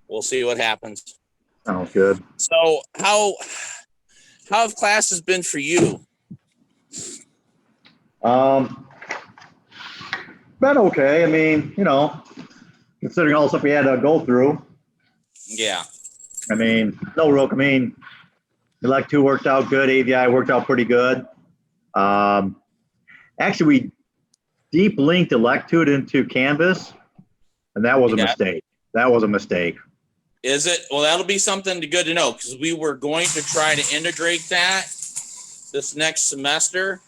we'll see what happens. Sounds good. So how have classes been for you? Been okay. I mean, considering all the stuff we had to go through. Yeah. I mean, no real. I mean, Elect 2 worked out good. AVI worked out pretty good. Actually, we deep linked Elect 2 into Canvas, and that was a mistake. That was a mistake. Is it? Well, that'll be something good to know, because we were going to try to integrate that this next semester.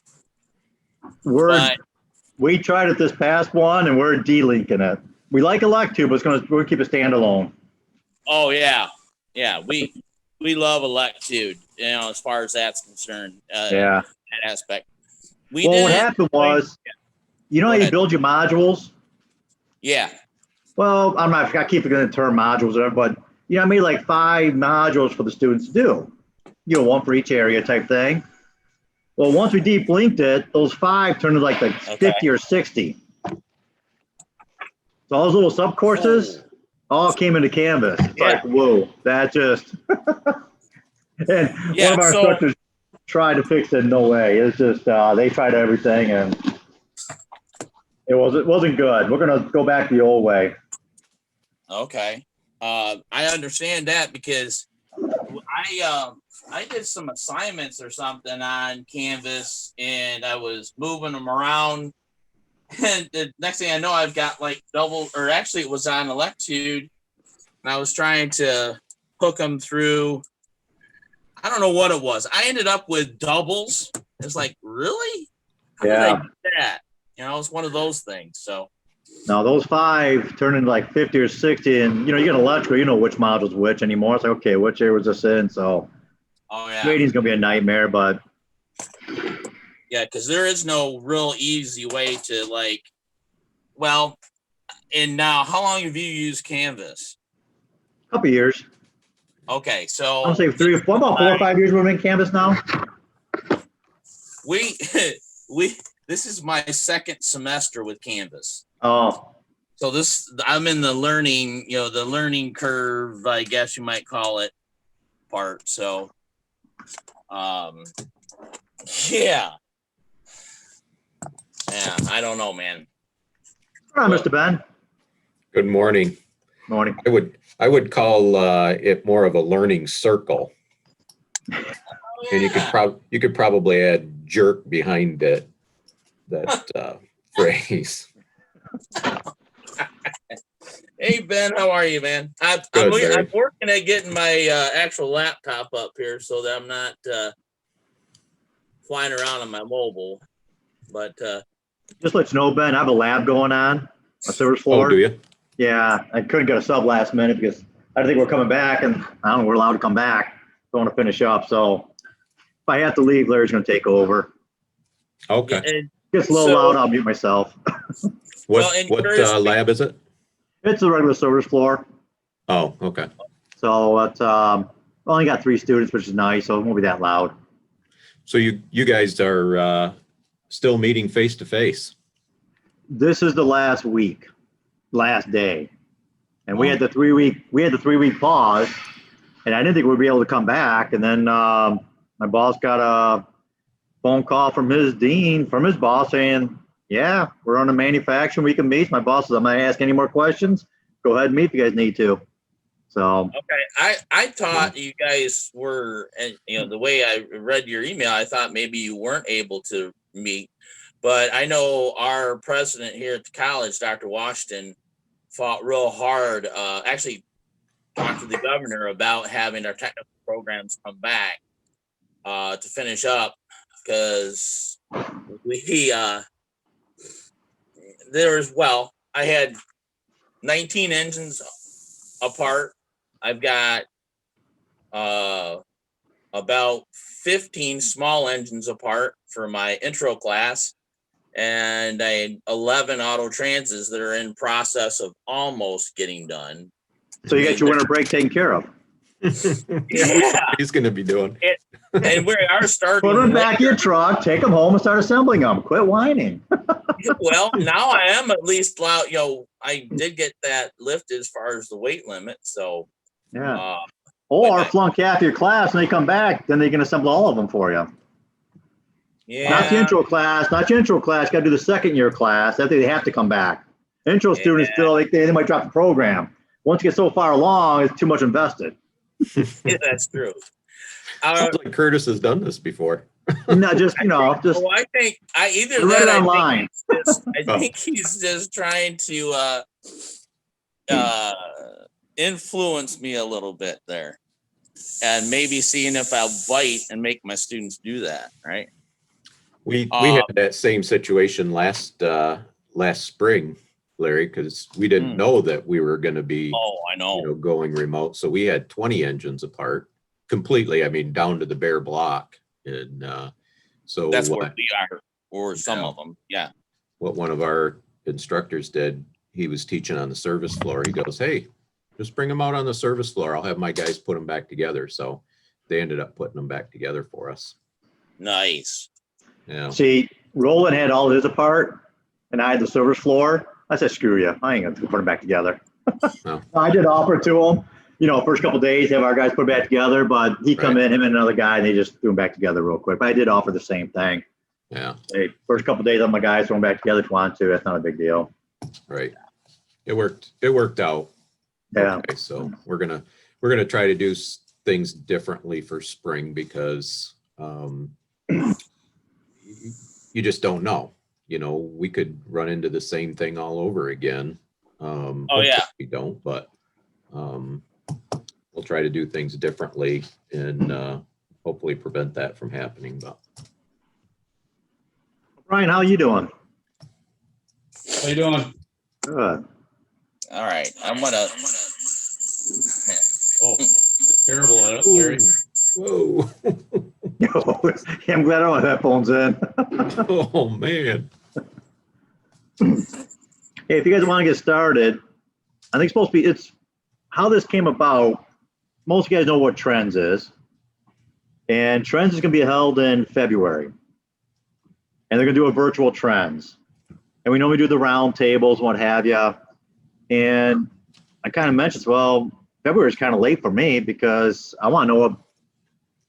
We tried it this past one, and we're delinking it. We like Elect 2, but we're keep it standalone. Oh yeah, we love Elect 2, as far as that's concerned. Yeah, that aspect. What happened was, how you build your modules? Yeah. Well, I keep forgetting the term modules, but I made like 5 modules for the students to do. One for each area type thing. Well, once we deep linked it, those 5 turned into like 50 or 60. So all those little sub courses all came into Canvas. It's like, whoa, that just. And one of our instructors tried to fix it. No way. It's just they tried everything and it wasn't good. We're gonna go back the old way. Okay. I understand that, because I did some assignments or something on Canvas, and I was moving them around, and the next thing I know, I've got like it was on Electude, and I was trying to hook them through. I don't know what it was. I ended up with doubles. It's like, really? How did I do that? It's one of those things. So. Now those 5 turn into like 50 or 60, and you get electrical, which module's which anymore. It's like, okay, which area was this in? So grading's gonna be a nightmare, but because there is no real easy way to and now how long have you used Canvas? A couple years. Okay, so I'll say about 4 or 5 years we're in Canvas now. This is my second semester with Canvas. Oh. So I'm in the learning, the learning curve, I guess you might call it, part. So, yeah, I don't know, man. Hi, Mr. Ben. Good morning. Morning. I would call it more of a learning circle. And you could probably add jerk behind it, that phrase. Hey Ben, how are you, man? I'm working at getting my actual laptop up here so that I'm not flying around on my mobile. But just let you know, Ben, I have a lab going on service floor. Oh, do you? Yeah, I couldn't get a sub last minute because I didn't think we're coming back, and I don't know, we're allowed to come back. Don't want to finish up, so if I have to leave, Larry's going to take over. Okay. It gets a little loud, I'll mute myself. What lab is it? It's a regular service floor. Oh, okay. So it's only got 3 students, which is nice, so it won't be that loud. So you guys are still meeting face to face? This is the last day, and we had the 3-week pause, and I didn't think we'd be able to come back. And then my boss got a phone call from his boss saying, yeah, we're on a manufacturing week of meets. My boss says, I'm not going to ask any more questions. Go ahead and meet if you guys need to. So okay, I thought you guys were, and the way I read your email, I thought maybe you weren't able to meet. But I know our president here at the college, Dr. Washington, fought real hard. Actually, talked to the governor about having our technical programs come back to finish up, because I had 19 engines apart. I've got about 15 small engines apart for my intro class, and I had 11 auto transits that are in process of almost getting done. So you got your winter break taken care of. Yeah, he's going to be doing it. And we are starting. Put them back in your truck, take them home, and start assembling them. Quit whining. Well, now I am at least allowed. I did get that lifted as far as the weight limit. So, Yeah. Or but flunk half your class and they come back, then they can assemble all of them for you. yeah, Not the intro class, not your intro class. Got to do the second year class. That they have to come back. Intro students still, they might drop the program. Once you get so far along, it's too much invested. Yeah, that's true. Sounds like Curtis has done this before. No, just just. Well, I think either read that. it online. I think he's just trying to influence me a little bit there, and maybe seeing if I'll bite and make my students do that. Right. We had that same situation last spring, Larry, because we didn't know that we were going to be I know. Going remote. So we had 20 engines apart completely. I mean, down to the bare block. And so that's where we are, or some of them. Yeah. What one of our instructors did, he was teaching on the service floor. He goes, "Hey, just bring them out on the service floor. I'll have my guys put them back together." So they ended up putting them back together for us. Nice. Yeah. See, Roland had all his apart, and I had the service floor. I said, "Screw you! I ain't gonna put them back together." No. I did offer to him. First couple of days, have our guys put it back together, but he come in, him and another guy, and they just threw them back together real quick. But I did offer the same thing. Yeah. Hey, first couple of days, I'm my guys throw them back together if you want to. That's not a big deal. Right. It worked out. Yeah. Okay, so we're gonna try to do things differently for spring because you just don't know. We could run into the same thing all over again. We don't, but we'll try to do things differently and hopefully prevent that from happening. But Brian, how you doing? How you doing? Good. All right. I'm gonna. Oh, terrible at it, Larry. whoa. I'm glad I don't have headphones in. Oh man. Hey, if you guys want to get started, I think it's how this came about. Most of you guys know what Trends is. And Trends is going to be held in February. And they're going to do a virtual Trends. And we normally do the roundtables and what have you. And I kind of mentioned, well, February is kind of late for me because I want to know what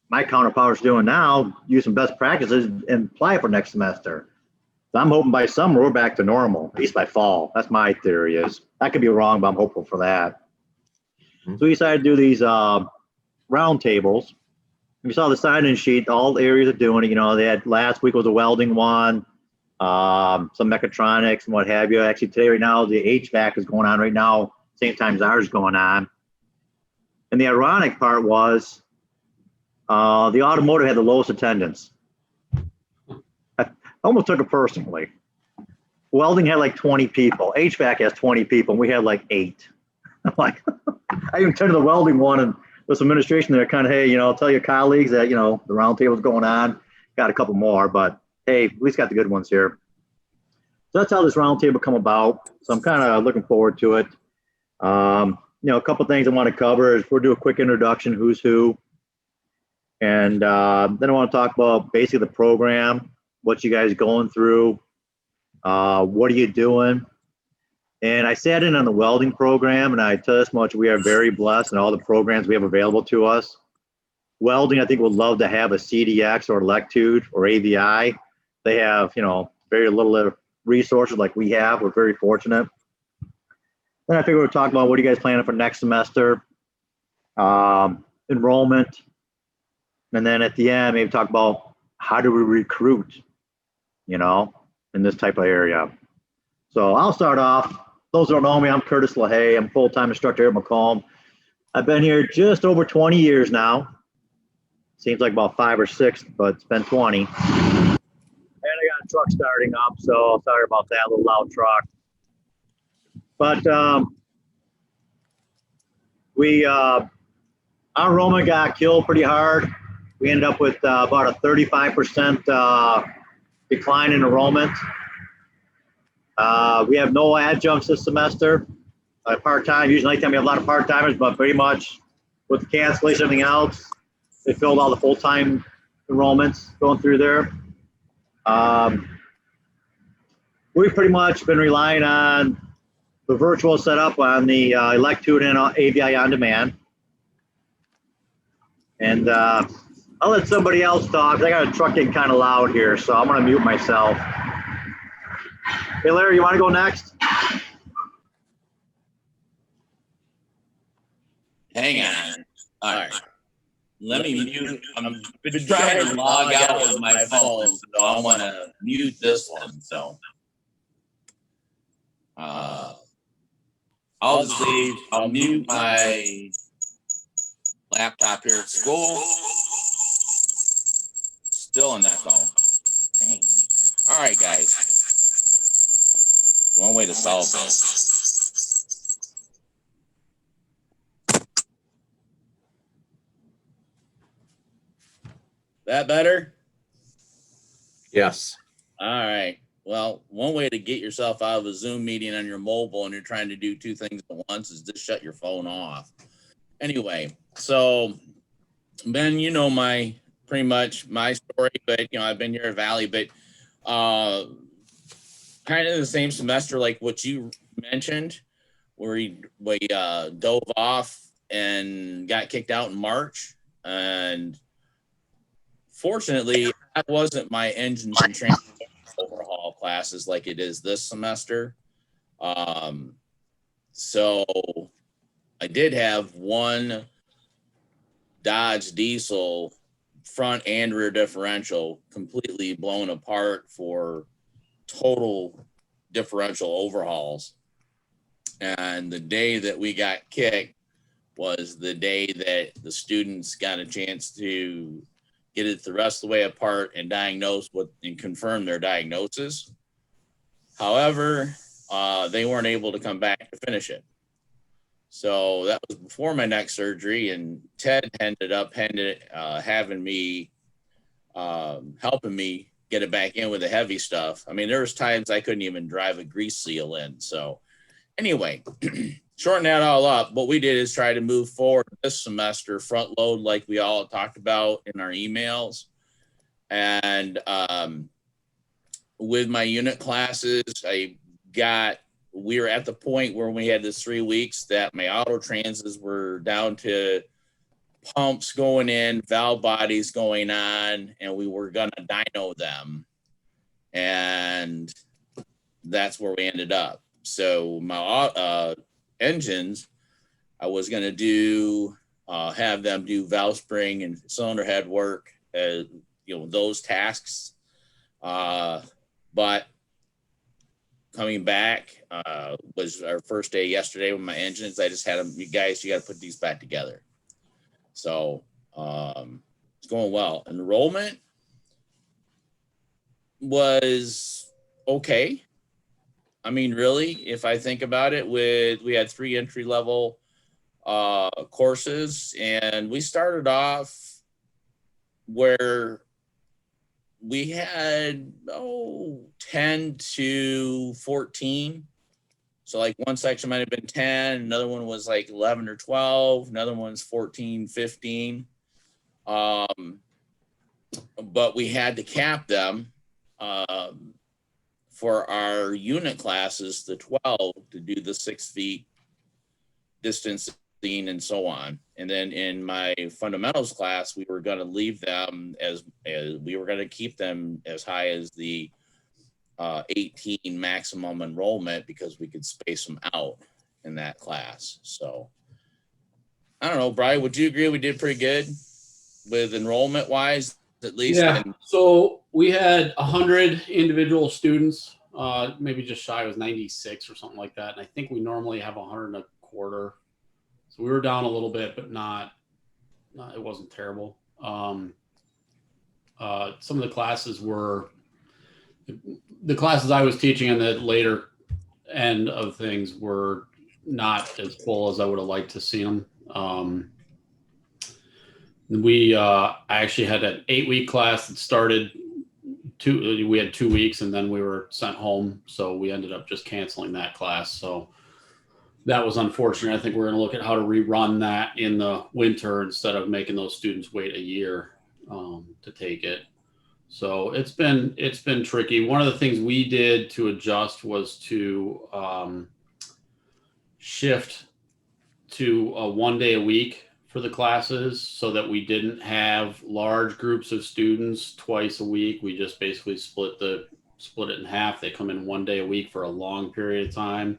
my counterparts are doing now, use some best practices and apply it for next semester. So I'm hoping by summer we're back to normal, at least by fall. That's my theory is. I could be wrong, but I'm hopeful for that. So we decided to do these roundtables. We saw the sign-in sheet, all the areas are doing it. They had last week was a welding one, some mechatronics and what have you. Actually, today, right now, the HVAC is going on right now, same time as ours is going on. And the ironic part was the automotive had the lowest attendance. I almost took it personally. Welding had like 20 people. HVAC has 20 people, and we had like 8. I'm like, I even turned to the welding one, and with some administration there, kind of, hey, tell your colleagues that, the round table's going on. Got a couple more, but hey, at least got the good ones here. So that's how this round table come about. So I'm kind of looking forward to it. A couple things I want to cover is we'll do a quick introduction, who's who. And then I want to talk about basically the program, what you guys going through, what are you doing? And I sat in on the welding program, and I tell you this much, we are very blessed in all the programs we have available to us. Welding, I think, would love to have a CDX or Lectude or AVI. They have, very little resources like we have. We're very fortunate. Then I figured we'll talk about what are you guys planning for next semester, enrollment, and then at the end, maybe talk about how do we recruit, in this type of area. So I'll start off. Those who don't know me, I'm Curtis LaHaye. I'm a full-time instructor here at Macomb. I've been here just over 20 years now. Seems like about 5 or 6, but it's been 20. And I got a truck starting up, so sorry about that, a little loud truck. But our enrollment got killed pretty hard. We ended up with about a 35% decline in enrollment. We have no adjuncts this semester. Part-time, usually nighttime we have a lot of part-timers, but pretty much with the cancellation and everything else, they filled all the full-time enrollments going through there. we've pretty much been relying on the virtual setup on the Electude and AVI On Demand. And I'll let somebody else talk. I got a truck getting kind of loud here, so I'm going to mute myself. Hey, Larry, you want to go next? Hang on. All right. Let me mute. I've been trying to log out with my phone, so I want to mute this one. So I'll just leave. I'll mute my laptop here at school. Still an echo. Dang. All right, guys. One way to solve this. That better? Yes. All right. Well, one way to get yourself out of a Zoom meeting on your mobile and you're trying to do two things at once is just shut your phone off. Anyway, so Ben, you know pretty much my story, but I've been here at Valley, but kind of the same semester like what you mentioned, where we dove off and got kicked out in March. And fortunately, that wasn't my engines and transmission overhaul classes like it is this semester. So I did have one Dodge diesel front and rear differential completely blown apart for total differential overhauls. And the day that we got kicked was the day that the students got a chance to get it the rest of the way apart and diagnose and confirm their diagnosis. However, they weren't able to come back to finish it. So that was before my neck surgery, and Ted ended up having me, helping me get it back in with the heavy stuff. I mean, there was times I couldn't even drive a grease seal in. So anyway, shorten that all up, what we did is try to move forward this semester, front load like we all talked about in our emails. And with my unit classes, we were at the point where we had this 3 weeks that my auto transits were down to pumps going in, valve bodies going on, and we were going to dyno them. And that's where we ended up. So my engines, I was going to do, have them do valve spring and cylinder head work, those tasks. But coming back was our first day yesterday with my engines. I just had them, you guys, you got to put these back together. So it's going well. Enrollment was okay. I mean, really, if I think about it, we had 3 entry-level courses, and we started off where we had 10 to 14. So like one section might have been 10, another one was like 11 or 12, another one's 14, 15. But we had to cap them for our unit classes, the 12, to do the 6 feet distancing and so on. And then in my fundamentals class, we were going to leave them as we were going to keep them as high as the 18 maximum enrollment, because we could space them out in that class. So I don't know, Brian, would you agree we did pretty good with enrollment wise, at least? Yeah. So we had 100 individual students, maybe just shy, it was 96 or something like that. And I think we normally have 125. So we were down a little bit, but not it wasn't terrible. Some of the classes were, the classes I was teaching on the later end of things were not as full as I would have liked to see them. I actually had an 8-week class that started we had 2 weeks and then we were sent home. So we ended up just canceling that class. So that was unfortunate. I think we're going to look at how to rerun that in the winter instead of making those students wait a year to take it. So it's been tricky. One of the things we did to adjust was to shift to a 1 day a week for the classes, so that we didn't have large groups of students twice a week. We just basically split it in half. They come in 1 day a week for a long period of time,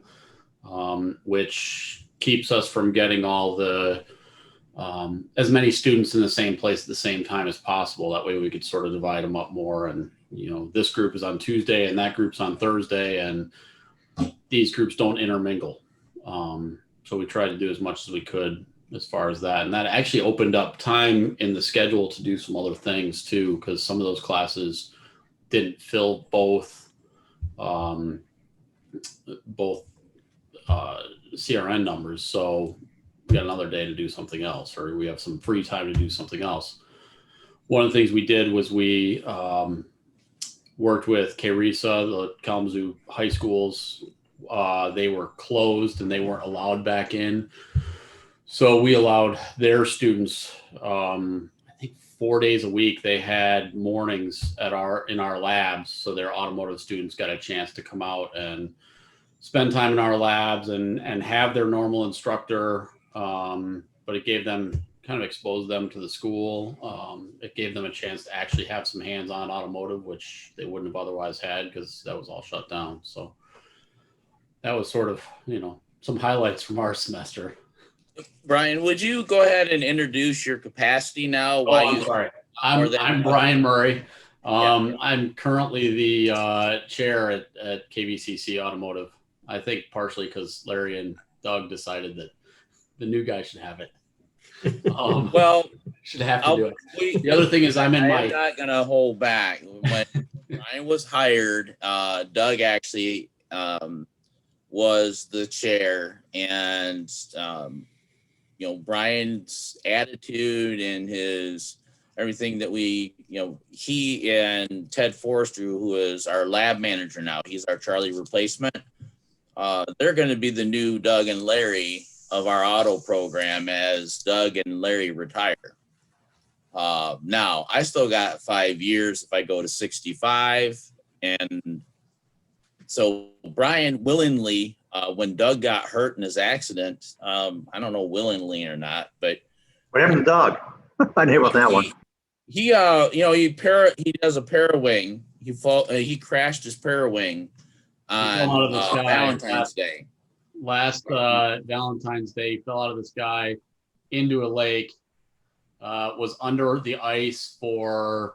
which keeps us from getting all the as many students in the same place at the same time as possible. That way we could sort of divide them up more, and this group is on Tuesday and that group's on Thursday, and these groups don't intermingle. So we tried to do as much as we could as far as that, and that actually opened up time in the schedule to do some other things too, because some of those classes didn't fill both CRN numbers. So we got another day to do something else, or we have some free time to do something else. One of the things we did was we worked with KRISA, the Kalamazoo high schools. They were closed and they weren't allowed back in. So we allowed their students, I think 4 days a week, they had mornings in our labs. So their automotive students got a chance to come out and spend time in our labs and have their normal instructor. But it gave them, kind of exposed them to the school. It gave them a chance to actually have some hands-on automotive, which they wouldn't have otherwise had because that was all shut down. So that was sort of, some highlights from our semester. Brian, would you go ahead and introduce your capacity now? I'm sorry. I'm Brian Murray. I'm currently the chair at KBCC Automotive. I think partially because Larry and Doug decided that the new guy should have it. Well, should have to do it. The other thing is I'm not going to hold back. When Brian was hired, Doug actually was the chair, and Brian's attitude and his everything that he and Ted Forrester, who is our lab manager now, he's our Charlie replacement. They're going to be the new Doug and Larry of our auto program as Doug and Larry retire. Now I still got 5 years if I go to 65. And so Brian willingly, when Doug got hurt in his accident, I don't know willingly or not, but what happened to Doug? I knew about that one. He does a parawing. He crashed his parawing on Valentine's Day. Last Valentine's Day, he fell out of the sky into a lake, was under the ice for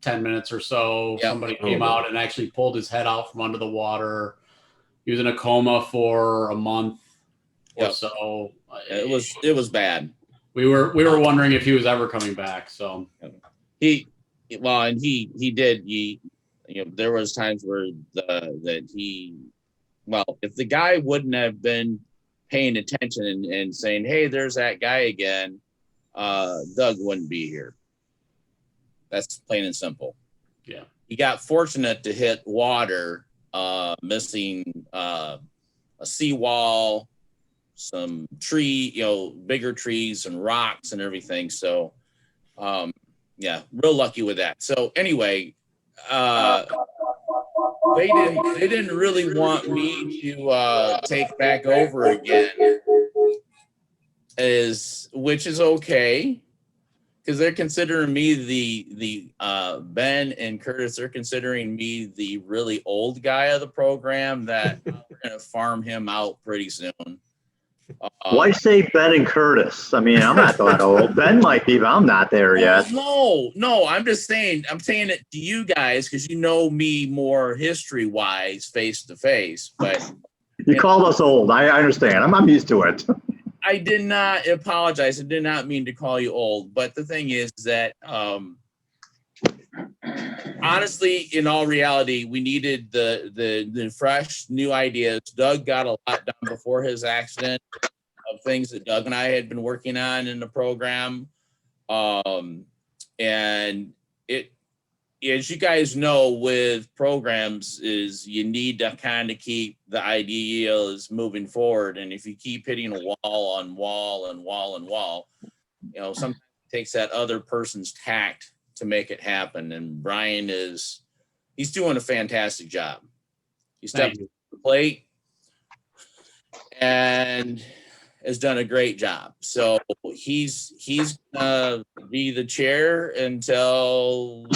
10 minutes or so. Yep. Somebody came out and actually pulled his head out from under the water. He was in a coma for a month or so. It was bad. We were wondering if he was ever coming back. So he did. There was times where if the guy wouldn't have been paying attention and saying, "Hey, there's that guy again," Doug wouldn't be here. That's plain and simple. Yeah. He got fortunate to hit water, missing a seawall, some bigger trees and rocks and everything. So, real lucky with that. So anyway, they didn't really want me to take back over again, which is okay, because they're considering me the Ben and Curtis. They're considering me the really old guy of the program that we're going to farm him out pretty soon. Why say Ben and Curtis? I mean, I'm not that old. Ben might be, but I'm not there yet. No. I'm just saying. I'm saying it to you guys because you know me more history-wise, face to face. But you called us old. I understand. I'm used to it. I did not apologize. I did not mean to call you old. But the thing is that, honestly, in all reality, we needed the fresh, new ideas. Doug got a lot done before his accident of things that Doug and I had been working on in the program. And it, as you guys know, with programs is you need to kind of keep the ideas moving forward. And if you keep hitting a wall on wall and wall and wall, sometimes it takes that other person's tact make it happen. And Brian he's doing a fantastic job. He stepped to the plate and has done a great job. So he's gonna be the chair until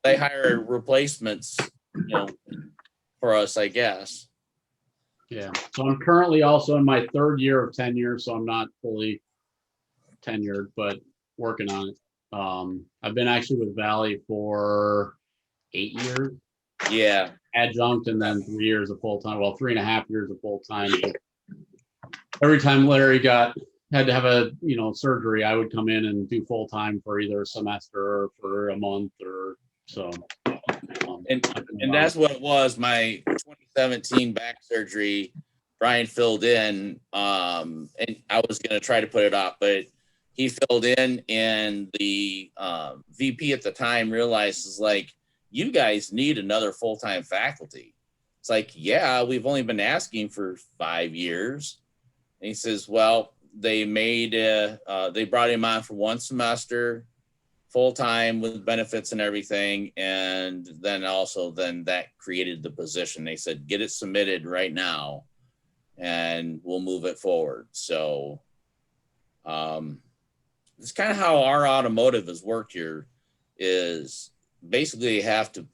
they hire replacements, for us, I guess. Yeah. So I'm currently also in my third year of tenure, so I'm not fully tenured, but working on it. I've been actually with Valley for 8 years. Yeah. Adjunct, and then 3 years of full time. Well, 3.5 years of full time. Every time Larry had to have a surgery, I would come in and do full time for either a semester or for a month or so. And that's what it was. My 2017 back surgery, Brian filled in, and I was going to try to put it off, but he filled in, and the VP at the time realizes, like, you guys need another full-time faculty. It's like, yeah, we've only been asking for 5 years. And he says, well, they brought him on for 1 semester, full-time with benefits and everything. And then that created the position. They said, get it submitted right now and we'll move it forward. So it's kind of how our automotive has worked here, is basically you have to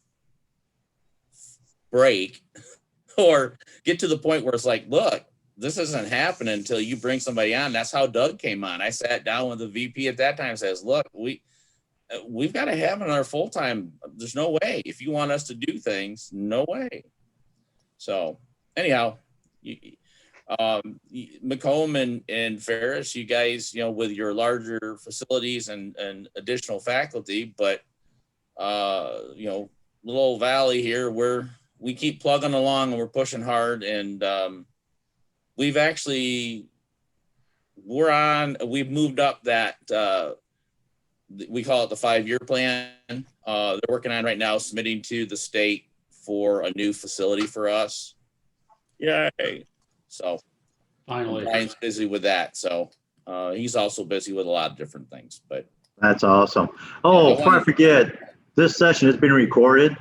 break or get to the point where it's like, look, this isn't happening until you bring somebody on. That's how Doug came on. I sat down with the VP at that time and says, look, we've got to have another full-time. There's no way. If you want us to do things, no way. So anyhow, Macomb and Ferris, you guys, with your larger facilities and additional faculty, but little old Valley here, we keep plugging along and we're pushing hard. And we've moved up that, we call it the 5-year plan. They're working on right now, submitting to the state for a new facility for us. Yay. So finally, Brian's busy with that. So he's also busy with a lot of different things, but That's awesome. Oh, before I forget, this session has been recorded,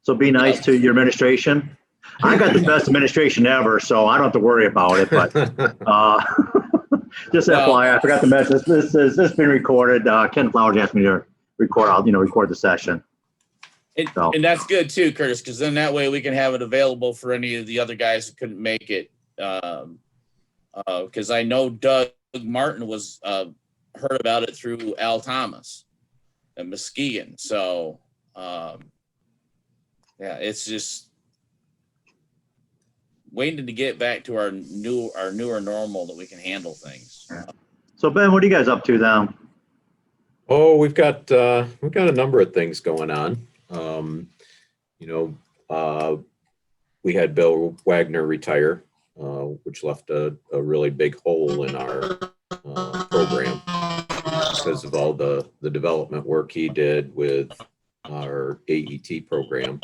so be nice to your administration. I got the best administration ever, so I don't have to worry about it, but just FYI, I forgot to mention this has been recorded. Ken Flowers asked me to record the session. And that's good too, Curtis, because then that way we can have it available for any of the other guys who couldn't make it. Because I know Doug Martin was heard about it through Al Thomas and Muskegon. So it's just waiting to get back to our newer normal that we can handle things. So Ben, what are you guys up to now? Oh, we've got a number of things going on. We had Bill Wagner retire, which left a really big hole in our program because of all the development work he did with our AET program.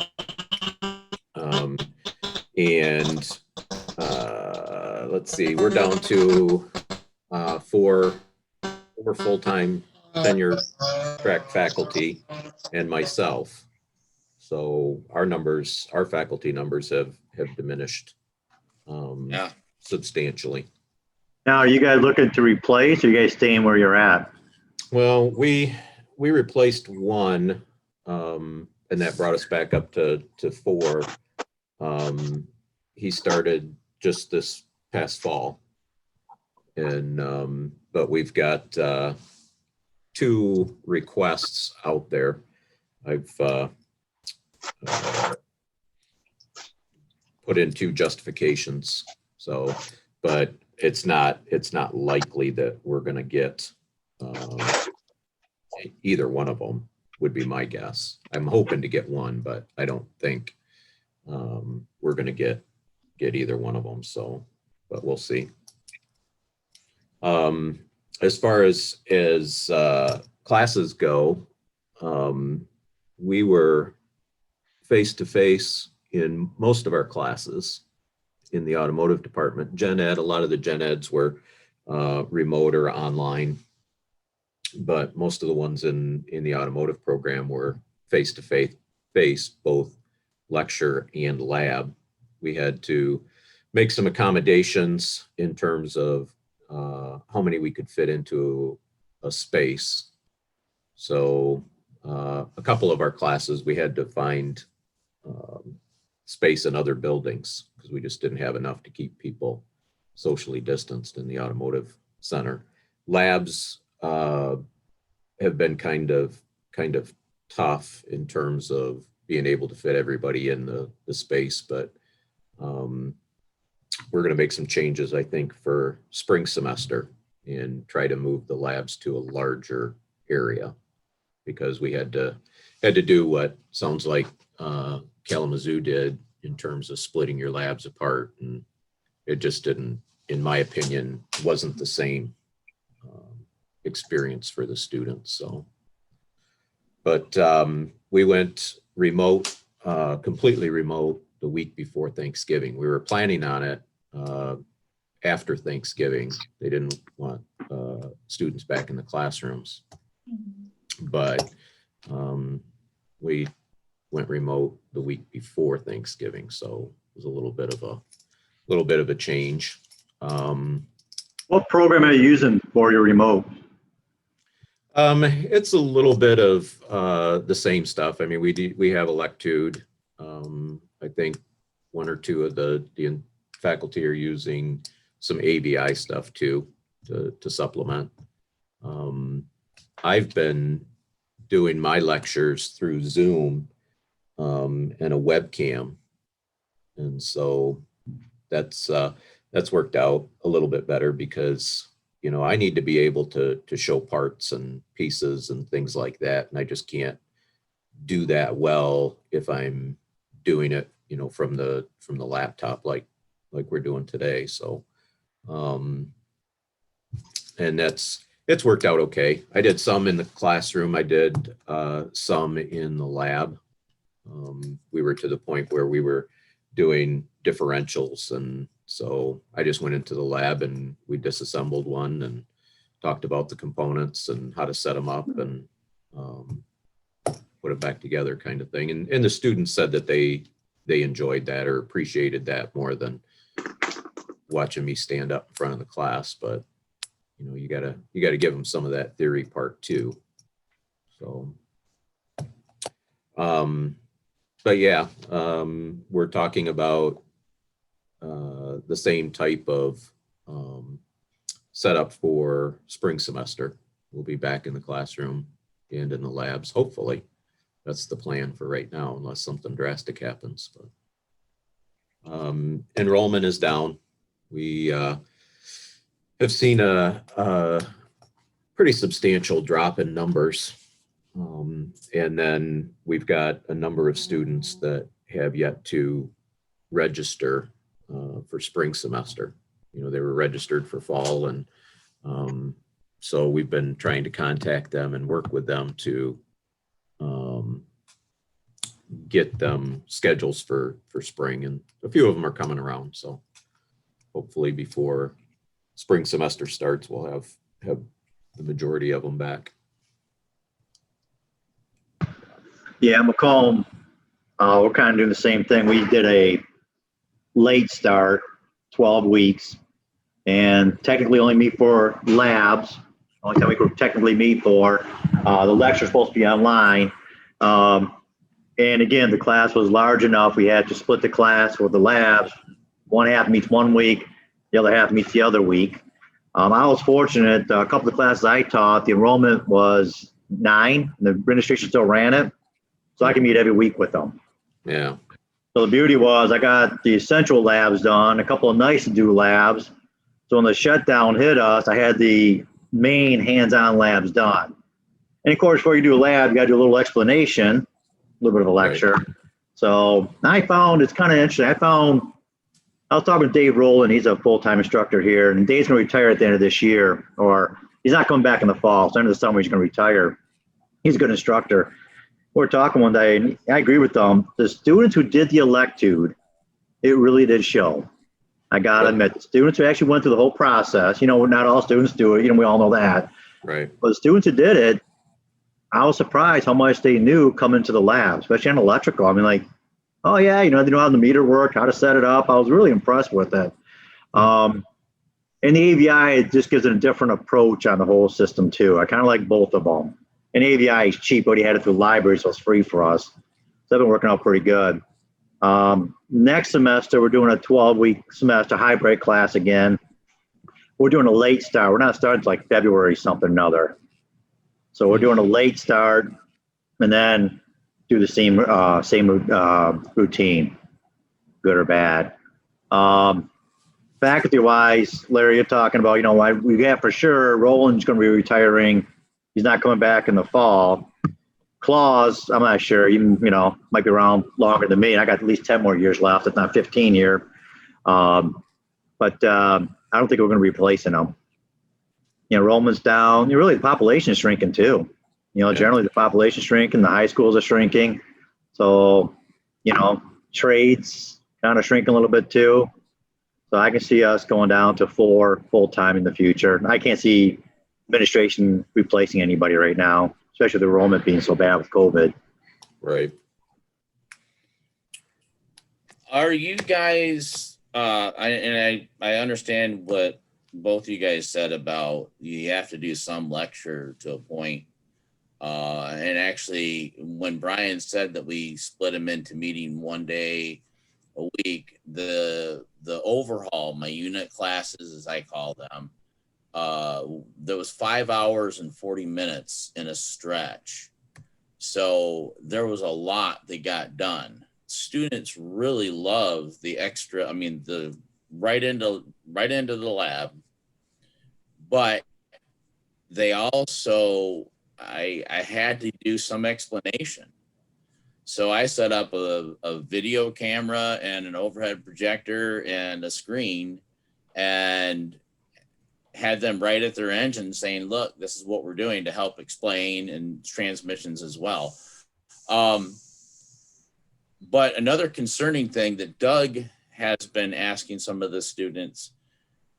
Let's see, we're down to 4 full-time tenure track faculty and myself. So our faculty numbers have diminished substantially. Now, are you guys looking to replace, or are you guys staying where you're at? Well, we replaced one, and that brought us back up to 4. He started just this past fall, and but we've got 2 requests out there. I've put in 2 justifications. So, but it's not likely that we're going to get either one of them, would be my guess. I'm hoping to get one, but I don't think we're going to get either one of them. So, but we'll see. As far as classes go, we were face-to-face in most of our classes in the automotive department. Gen Ed, a lot of the Gen Eds were remote or online. but most of the ones in the automotive program were face-to-face, both lecture and lab. We had to make some accommodations in terms of how many we could fit into a space. So a couple of our classes, we had to find space in other buildings because we just didn't have enough to keep people socially distanced in the automotive center. Labs have been kind of tough in terms of being able to fit everybody in the space, but we're going to make some changes, I think, for spring semester and try to move the labs to a larger area, because we had to do what sounds like Kalamazoo did in terms of splitting your labs apart, and it just didn't, in my opinion, wasn't the same experience for the students. So, but we went remote, completely remote the week before Thanksgiving. We were planning on it after Thanksgiving. They didn't want students back in the classrooms, but we went remote the week before Thanksgiving, so it was a little bit of a change. What program are you using for your remote? It's a little bit of the same stuff. I mean, we have Electude. I think one or two of the faculty are using some ABI stuff too to supplement. I've been doing my lectures through Zoom and a webcam, and so that's worked out a little bit better because, you know, I need to be able to show parts and pieces and things like that, and I just can't do that well if I'm doing it, you know, from the laptop like we're doing today. So and it's worked out okay. I did some in the classroom. I did some in the lab. We were to the point where we were doing differentials, and so I just went into the lab and we disassembled one and talked about the components and how to set them up and put it back together, kind of thing. And the students said that they enjoyed that or appreciated that more than watching me stand up in front of the class. But you know, you gotta give them some of that theory part too. So, but yeah, we're talking about the same type of setup for spring semester. We'll be back in the classroom and in the labs, hopefully. That's the plan for right now, unless something drastic happens. But enrollment is down. We have seen a pretty substantial drop in numbers. And then we've got a number of students that have yet to register for spring semester. You know, they were registered for fall, and so we've been trying to contact them and work with them to get them schedules for spring, and a few of them are coming around. So hopefully before spring semester starts, we'll have the majority of them back. Yeah, Macomb, we're kind of doing the same thing. We did a late start, 12 weeks, and technically only meet for labs. Only time we could technically meet for. The lecture's supposed to be online. And again, the class was large enough. We had to split the class with the labs. One half meets one week, the other half meets the other week. I was fortunate, a couple of the classes I taught, the enrollment was 9, and the administration still ran it. So I can meet every week with them. Yeah. So the beauty was I got the essential labs done, a couple of nice to do labs. So when the shutdown hit us, I had the main hands-on labs done. And of course, before you do a lab, you got to do a little explanation, a little bit of a lecture. Right. So I found it's kind of interesting. I was talking to Dave Rowland. He's a full-time instructor here, and Dave's going to retire at the end of this year, or he's not coming back in the fall. So end of the summer, he's going to retire. He's a good instructor. We were talking one day, and I agree with them. The students who did the electude, it really did show. I got to admit, the students who actually went through the whole process, you know, not all students do it, you know, we all know that. Right. But the students who did it, I was surprised how much they knew coming to the lab, especially on electrical. I mean, like, oh yeah, they know how the meter worked, how to set it up. I was really impressed with it. And the AVI, it just gives it a different approach on the whole system too. I kind of like both of them. And AVI is cheap. We already had it through library, so it's free for us. So it's been working out pretty good. Next semester, we're doing a 12-week semester hybrid class again. We're doing a late start. We're not starting until like February something or another. So we're doing a late start and then do the same routine, good or bad. Faculty-wise, Larry, you're talking about, we got for sure Roland's going to be retiring. He's not coming back in the fall. Claus, I'm not sure. Even, might be around longer than me. I got at least 10 more years left, if not 15 here. But I don't think we're going to be replacing him. Enrollment's down. Really, the population is shrinking too. Generally the population is shrinking. The high schools are shrinking. So, trades kind of shrinking a little bit too. So I can see us going down to 4 full-time in the future. I can't see administration replacing anybody right now, especially the enrollment being so bad with COVID. Right. Are you guys, I understand what both you guys said about you have to do some lecture to a point. And actually, when Brian said that we split him into meeting one day a week, the overhaul, my unit classes, as I call them, there was 5 hours and 40 minutes in a stretch. So there was a lot that got done. Students really love the extra, the right into the lab, but they also, I had to do some explanation. So I set up a video camera and an overhead projector and a screen and had them right at their engine saying, look, this is what we're doing to help explain, and transmissions as well. But another concerning thing that Doug has been asking some of the students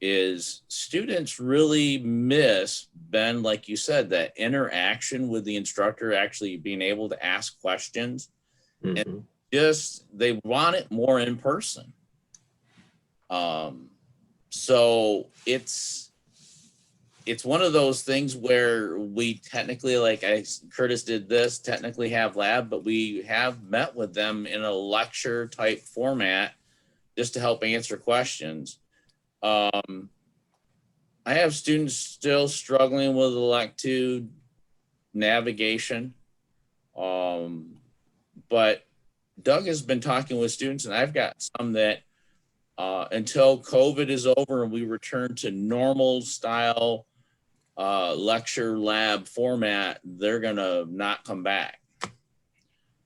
is students really miss, Ben, like you said, that interaction with the instructor, actually being able to ask questions. Mm-hmm. And they want it more in person. So it's one of those things where we technically, like Curtis did this, technically have lab, but we have met with them in a lecture type format just to help answer questions. I have students still struggling with elective navigation. But Doug has been talking with students, and I've got some that until COVID is over and we return to normal style lecture lab format, they're going to not come back,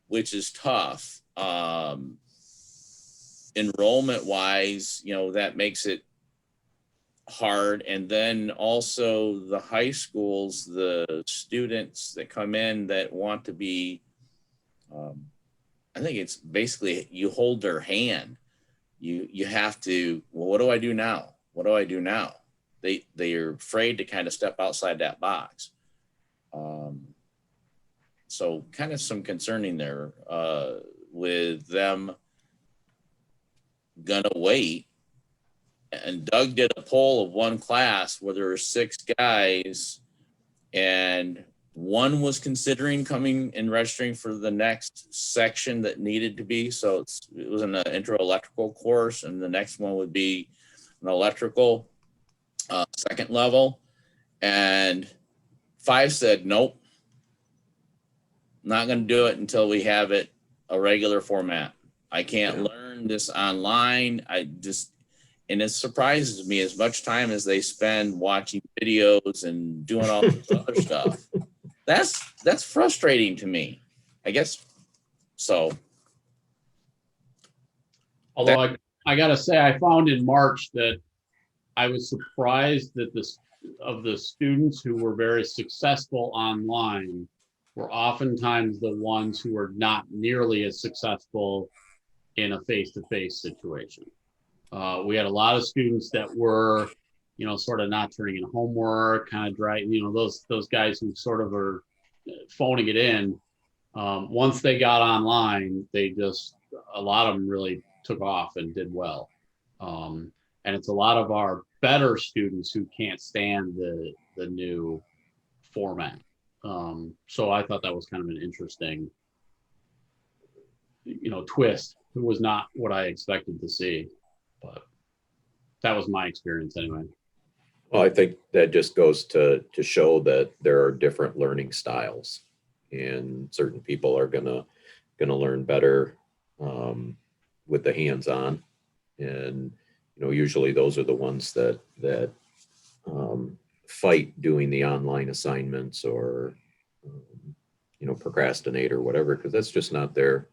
which is tough. Enrollment wise, that makes it hard. And then also the high schools, the students that come in that want to be, I think it's basically you hold their hand. You have to, well, what do I do now? What do I do now? They are afraid to kind of step outside that box. So kind of some concerning there with them gonna wait. And Doug did a poll of one class where there were 6 guys and one was considering coming and registering for the next section that needed to be. So it was an intro electrical course, and the next one would be an electrical second level. And 5 said, nope, not going to do it until we have it a regular format. I can't learn this online. And it surprises me as much time as they spend watching videos and doing all this other stuff. That's frustrating to me, I guess. So, although I gotta say, I found in March that I was surprised that of the students who were very successful online were oftentimes the ones who were not nearly as successful in a face-to-face situation. We had a lot of students that were sort of not turning in homework, kind of dry, those guys who sort of are phoning it in. Once they got online, a lot of them really took off and did well. And it's a lot of our better students who can't stand the new format. So I thought that was kind of an interesting, twist. It was not what I expected to see, but that was my experience anyway. Well, I think that just goes to show that there are different learning styles, and certain people are gonna learn better with the hands-on, and usually those are the ones that fight doing the online assignments or procrastinate or whatever, because that's just not their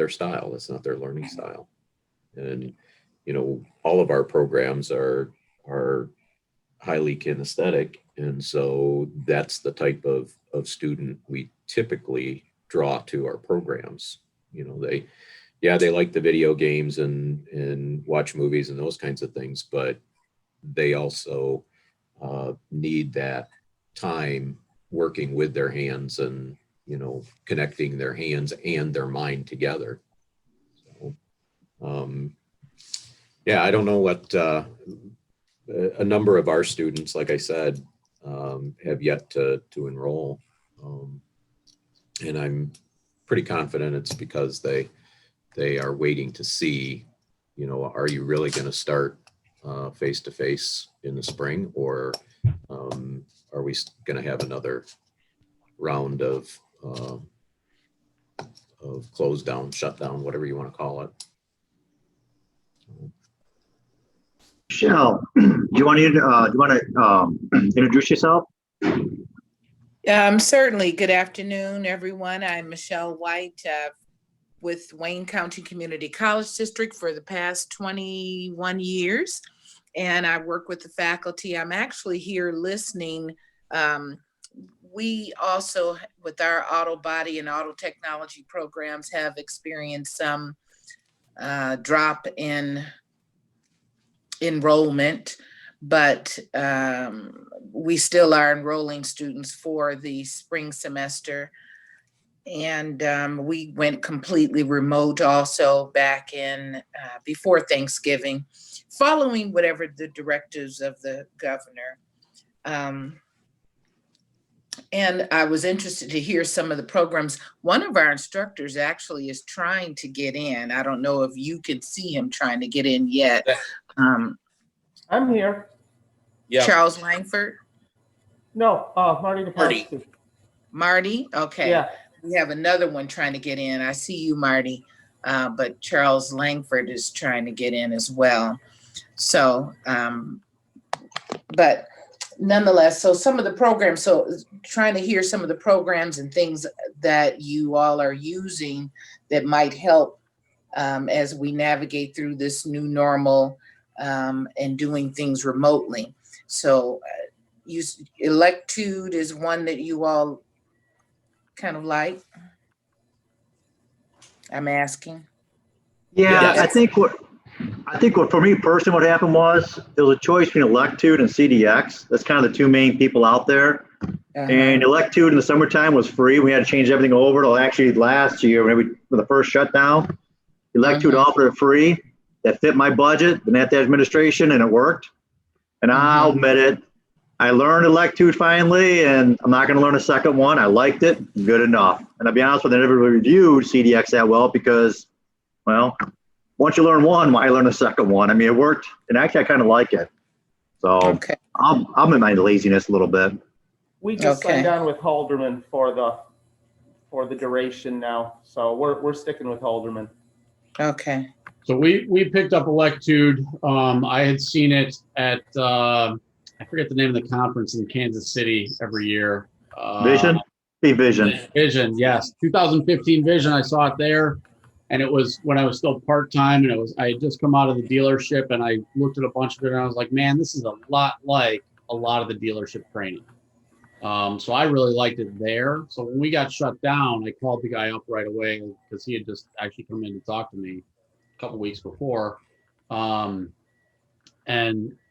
style. That's not their learning style. And all of our programs are highly kinesthetic, and so that's the type of student we typically draw to our programs. They like the video games and watch movies and those kinds of things, but they also need that time working with their hands and connecting their hands and their mind together. So, I don't know what a number of our students, like I said, have yet to enroll, and I'm pretty confident it's because they are waiting to see, are you really going to start face-to-face in the spring, or are we going to have another round of close down, shut down, whatever you want to call it. Michelle, do you want to introduce yourself? Certainly. Good afternoon, everyone. I'm Michelle White with Wayne County Community College District for the past 21 years, and I work with the faculty. I'm actually here listening. We also, with our auto body and auto technology programs, have experienced some drop in enrollment, but we still are enrolling students for the spring semester. And we went completely remote also back in before Thanksgiving, following whatever the directives of the governor. And I was interested to hear some of the programs. One of our instructors actually is trying to get in. I don't know if you can see him trying to get in yet. I'm here. Yeah. Charles Langford? No, Marty DeParty. Marty? Okay. Yeah. We have another one trying to get in. I see you, Marty. But Charles Langford is trying to get in as well. So, but nonetheless, so some of the programs, so trying to hear some of the programs and things that you all are using that might help as we navigate through this new normal and doing things remotely. So Electude is one that you all kind of like, I'm asking. Yeah, Yes. I think what for me personally, what happened was there was a choice between Electude and CDX. That's kind of the two main people out there. And Electude in the summertime was free. We had to change everything over to actually last year when the first shutdown. Electude offered it free. That fit my budget, the net administration, and it worked. And I'll admit it, I learned Electude finally, and I'm not going to learn a second one. I liked it, good enough. And I'll be honest with you, I never really reviewed CDX that well because, well, once you learn one, why learn a second one? I mean, it worked, and actually I kind of like it. So Okay. I'm in my laziness a little bit. We just signed on with Halderman for the duration now, so we're sticking with Halderman. Okay. So we picked up Electude. I had seen it at I forget the name of the conference in Kansas City every year. Vision? Vision. Vision, yes. 2015 Vision, I saw it there. And it was when I was still part-time, and I had just come out of the dealership, and I looked at a bunch of it, and I was like, man, this is a lot like a lot of the dealership training. So I really liked it there. So when we got shut down, I called the guy up right away because he had just actually come in to talk to me a couple weeks before, and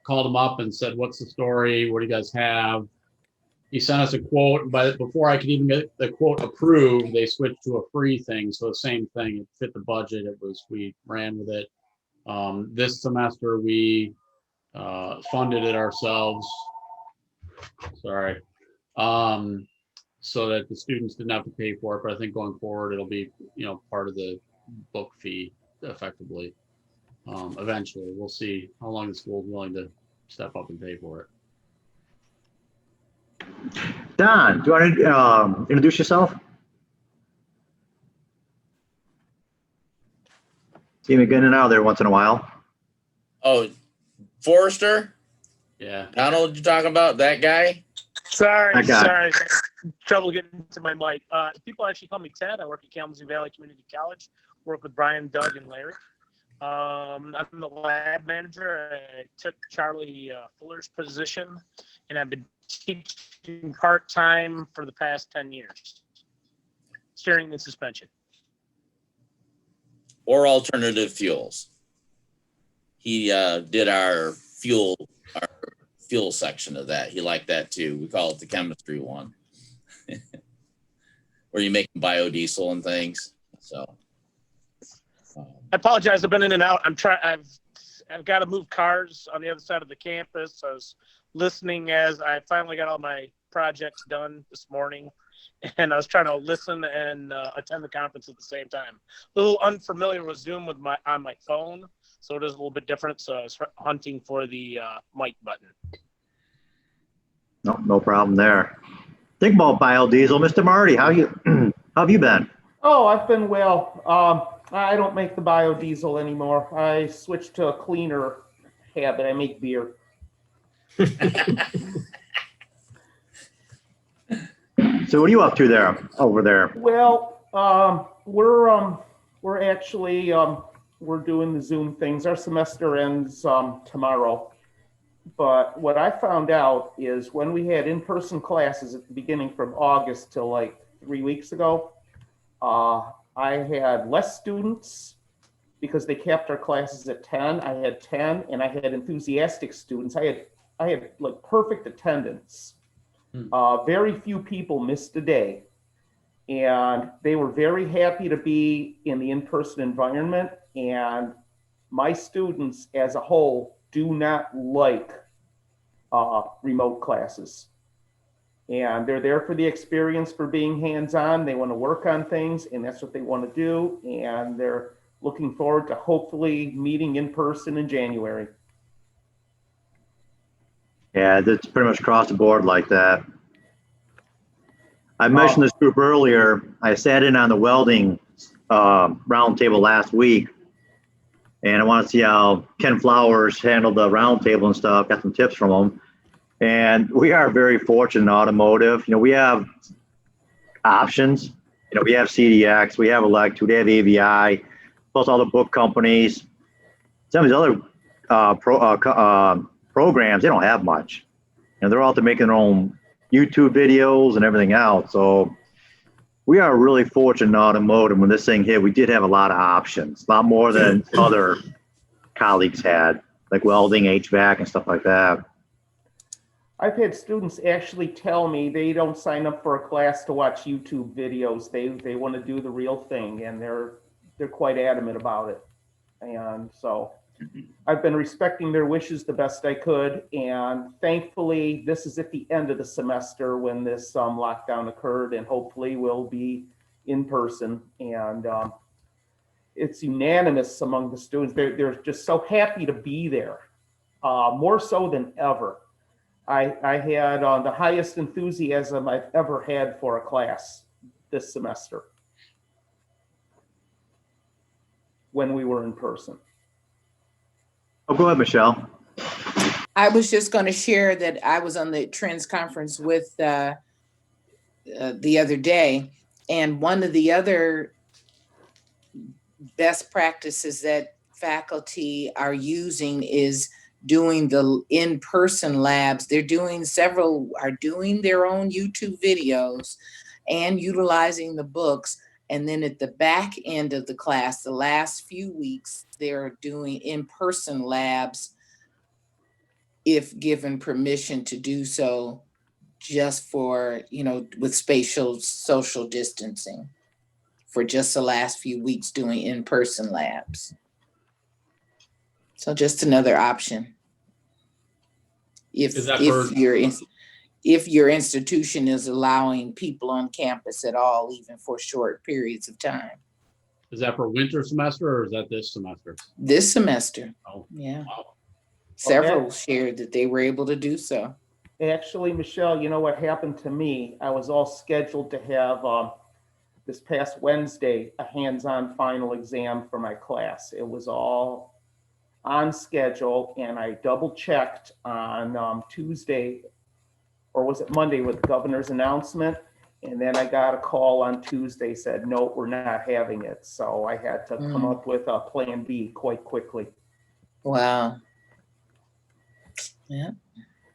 called him up and said, "What's the story? What do you guys have?" He sent us a quote, but before I could even get the quote approved, they switched to a free thing. So the same thing, it fit the budget. We ran with it. This semester we funded it ourselves. Sorry. So that the students didn't have to pay for it. But I think going forward, it'll be, part of the book fee effectively. Eventually, we'll see how long the school is willing to step up and pay for it. Don, do you want to introduce yourself? See me getting out there once in a while. Oh, Forrester? Yeah. Donald, you talking about that guy? Sorry. Okay. Trouble getting to my mic. People actually call me Ted. I work at Kalamazoo Valley Community College. Work with Brian, Doug, and Larry. I'm the lab manager. I took Charlie Fuller's position, and I've been teaching part-time for the past 10 years. Steering and suspension. Or alternative fuels. He did our fuel section of that. He liked that too. We call it the chemistry one. Where you make biodiesel and things. So I apologize. I've been in and out. I've got to move cars on the other side of the campus. I was listening as I finally got all my projects done this morning, and I was trying to listen and attend the conference at the same time. A little unfamiliar with Zoom on my phone, so it is a little bit different. So I was hunting for the mic button. No problem there. Think about biodiesel, Mr. Marty. How have you been? Oh, I've been well. I don't make the biodiesel anymore. I switched to a cleaner habit. I make beer. So what are you up to over there? Well, we're actually we're doing the Zoom things. Our semester ends tomorrow. But what I found out is when we had in-person classes at the beginning from August till like 3 weeks ago, I had less students because they kept our classes at 10. I had 10, and I had enthusiastic students. I had like perfect attendance. Very few people missed a day, and they were very happy to be in the in-person environment. And my students as a whole do not like remote classes. And they're there for the experience, for being hands-on. They want to work on things, and that's what they want to do. And they're looking forward to hopefully meeting in person in January. Yeah, that's pretty much across the board like that. I mentioned this group earlier. I sat in on the welding roundtable last week, and I want to see how Ken Flowers handled the roundtable and stuff. Got some tips from him. And we are very fortunate in automotive. We have options. We have CDX, we have Electude, we have AVI, plus all the book companies. Some of these other programs, they don't have much. They're all making their own YouTube videos and everything else. So we are really fortunate in automotive. When this thing hit, we did have a lot of options, a lot more than other colleagues had, like welding, HVAC, and stuff like that. I've had students actually tell me they don't sign up for a class to watch YouTube videos. They want to do the real thing, and they're quite adamant about it. And so I've been respecting their wishes the best I could. And thankfully, this is at the end of the semester when this lockdown occurred, and hopefully we'll be in person. And it's unanimous among the students. They're just so happy to be there, more so than ever. I had the highest enthusiasm I've ever had for a class this semester when we were in person. Oh, go ahead, Michelle. I was just going to share that I was on the Trends Conference with the other day, and one of the other best practices that faculty are using is doing the in-person labs. Several are doing their own YouTube videos and utilizing the books. And then at the back end of the class, the last few weeks, they're doing in-person labs if given permission to do so, just for, with spatial social distancing for just the last few weeks doing in-person labs. So just another option. If your institution is allowing people on campus at all, even for short periods of time. Is that for winter semester or is that this semester? This semester. Oh, yeah. Wow. Several shared that they were able to do so. Actually, Michelle, you know what happened to me? I was all scheduled to have this past Wednesday a hands-on final exam for my class. It was all on schedule, and I double checked on Tuesday, or was it Monday, with the governor's announcement, and then I got a call on Tuesday, said, no, we're not having it. So I had to come up with a plan B quite quickly. Wow. Yeah.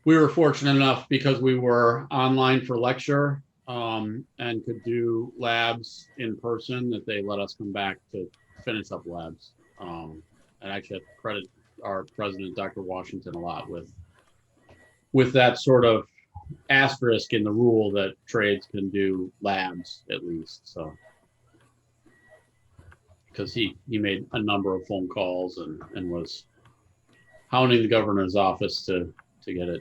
We were fortunate enough because we were online for lecture and could do labs in person that they let us come back to finish up labs. And actually have to credit our president, Dr. Washington, a lot with that sort of asterisk in the rule that trades can do labs at least. So because he made a number of phone calls and was hounding the governor's office to get it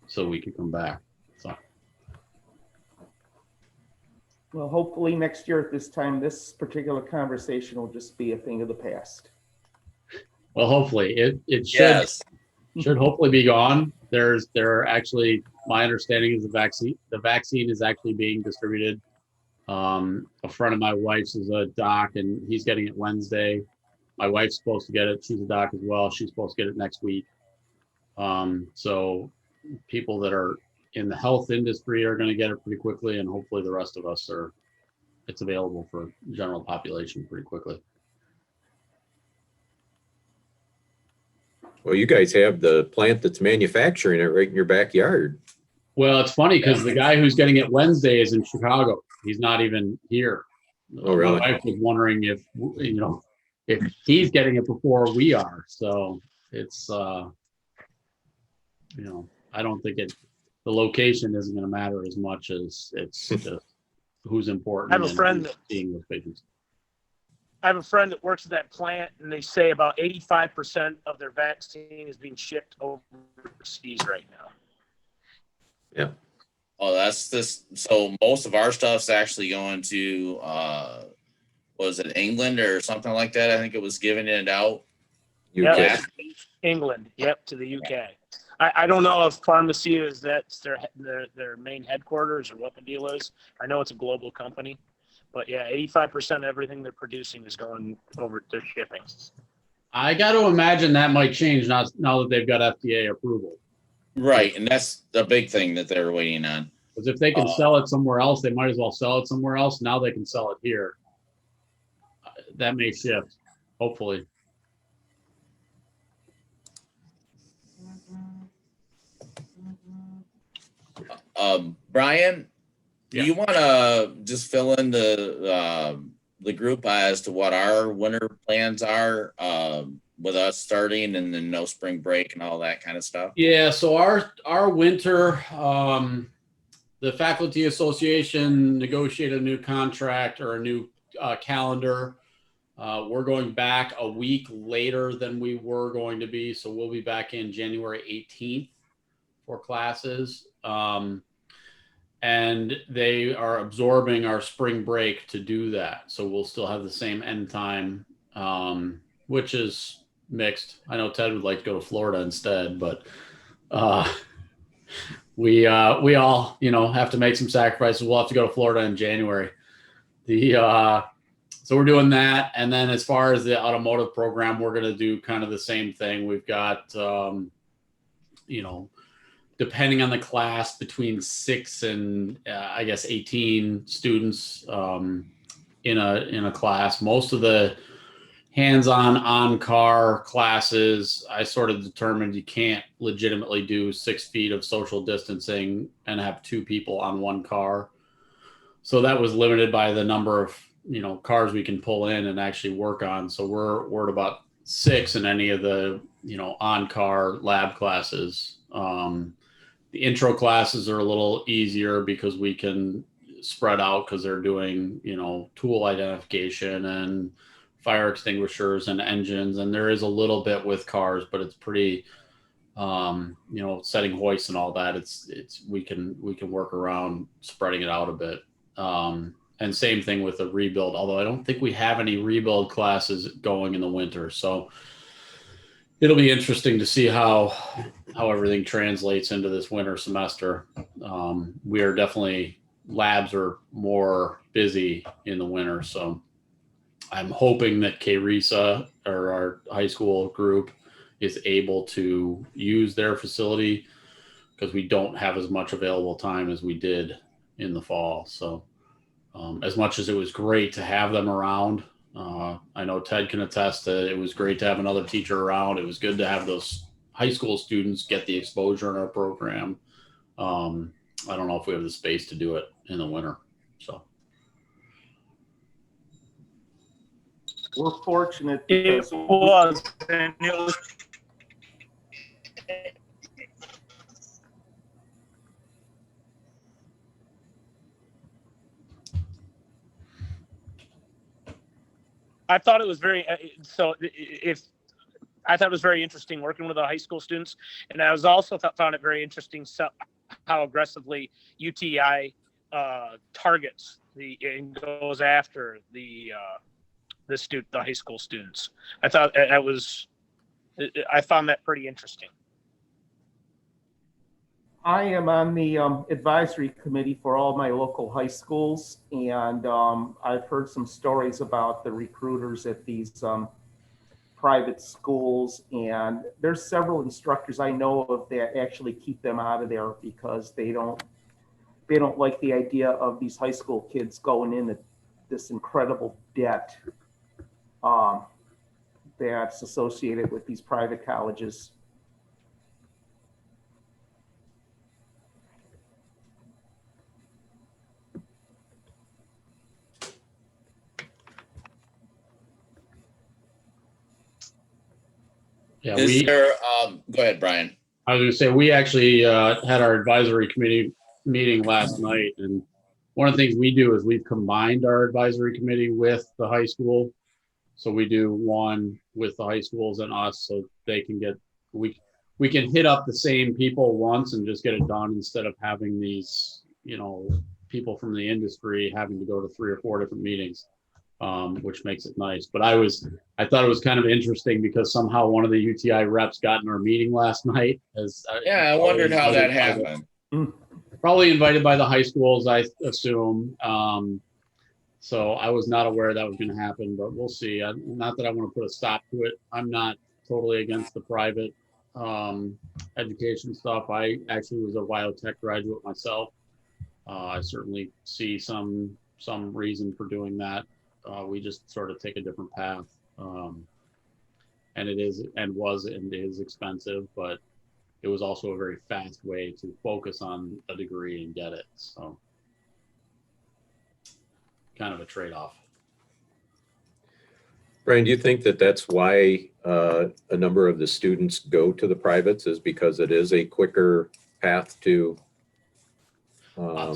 so we could come back. So Well, hopefully next year at this time, this particular conversation will just be a thing of the past. well, hopefully it should Yes. should hopefully be gone. There are actually, my understanding is the vaccine is actually being distributed. A friend of my wife's is a doc and he's getting it Wednesday. My wife's supposed to get it. She's a doc as well. She's supposed to get it next week. So people that are in the health industry are going to get it pretty quickly, and hopefully the rest of us it's available for general population pretty quickly. Well, you guys have the plant that's manufacturing it right in your backyard. Well, it's funny because the guy who's getting it Wednesday is in Chicago. He's not even here. Oh, really? My wife was wondering if he's getting it before we are. So it's I don't think the location isn't going to matter as much as it's just who's important. I have a friend seeing those patients. I have a friend that works at that plant, and they say about 85% of their vaccine is being shipped overseas right now. Yeah. Oh, that's this. So most of our stuff's actually going to, was it England or something like that? I think it was giving it out. UK. Yep. England. Yep, to the UK. I don't know if pharmacy that's their main headquarters or what the deal is. I know it's a global company. But yeah, 85% of everything they're producing is going over to shipping. I got to imagine that might change now that they've got FDA approval. Right, and that's the big thing that they're waiting on. Because if they can sell it somewhere else, they might as well sell it somewhere else. Now they can sell it here. That may shift, hopefully. Brian, Yeah. do you want to just fill in the group as to what our winter plans are with us starting and then no spring break and all that kind of stuff? Yeah, so our winter, the Faculty Association negotiated a new contract or a new calendar. We're going back a week later than we were going to be, so we'll be back in January 18th for classes. And they are absorbing our spring break to do that. So we'll still have the same end time, which is mixed. I know Ted would like to go to Florida instead, but we all, have to make some sacrifices. We'll have to go to Florida in January. So we're doing that. And then as far as the automotive program, we're going to do kind of the same thing. We've got, depending on the class, between 6 and 18 students in a class. Most of the hands-on on-car classes, I sort of determined you can't legitimately do 6 feet of social distancing and have 2 people on one car. So that was limited by the number of cars we can pull in and actually work on. So we're at about 6 in any of the, on-car lab classes. The intro classes are a little easier because we can spread out because they're doing, tool identification and fire extinguishers and engines. And there is a little bit with cars, but it's pretty, setting hoists and all that. We can work around spreading it out a bit. And same thing with the rebuild, although I don't think we have any rebuild classes going in the winter. So it'll be interesting to see how everything translates into this winter semester. We are definitely, labs are more busy in the winter. So I'm hoping that KRISA, or our high school group, is able to use their facility because we don't have as much available time as we did in the fall. So as much as it was great to have them around, I know Ted can attest that it was great to have another teacher around. It was good to have those high school students get the exposure in our program. I don't know if we have the space to do it in the winter. So We're fortunate. It was, and it was. I thought it was very I thought it was very interesting working with the high school students, and I was also found it very interesting how aggressively UTI targets and goes after the high school students. I thought I found that pretty interesting. I am on the advisory committee for all my local high schools, and I've heard some stories about the recruiters at these private schools, and there's several instructors I know of that actually keep them out of there because they don't like the idea of these high school kids going into this incredible debt that's associated with these private colleges. yeah, go ahead, Brian. I was going to say, we actually had our advisory committee meeting last night. And one of the things we do is we've combined our advisory committee with the high school. So we do one with the high schools and us, so they can we can hit up the same people once and just get it done instead of having these, people from the industry having to go to 3 or 4 different meetings, which makes it nice. But I thought it was kind of interesting because somehow one of the UTI reps got in our meeting last night. I wondered how that happened. Probably invited by the high schools, I assume. So I was not aware that was going to happen, but we'll see. Not that I want to put a stop to it. I'm not totally against the private education stuff. I actually was a biotech graduate myself. I certainly see some reason for doing that. We just sort of take a different path. And it is expensive, but it was also a very fast way to focus on a degree and get it. So kind of a trade-off. Brian, do you think that that's why a number of the students go to the privates, is because it is a quicker path to I'll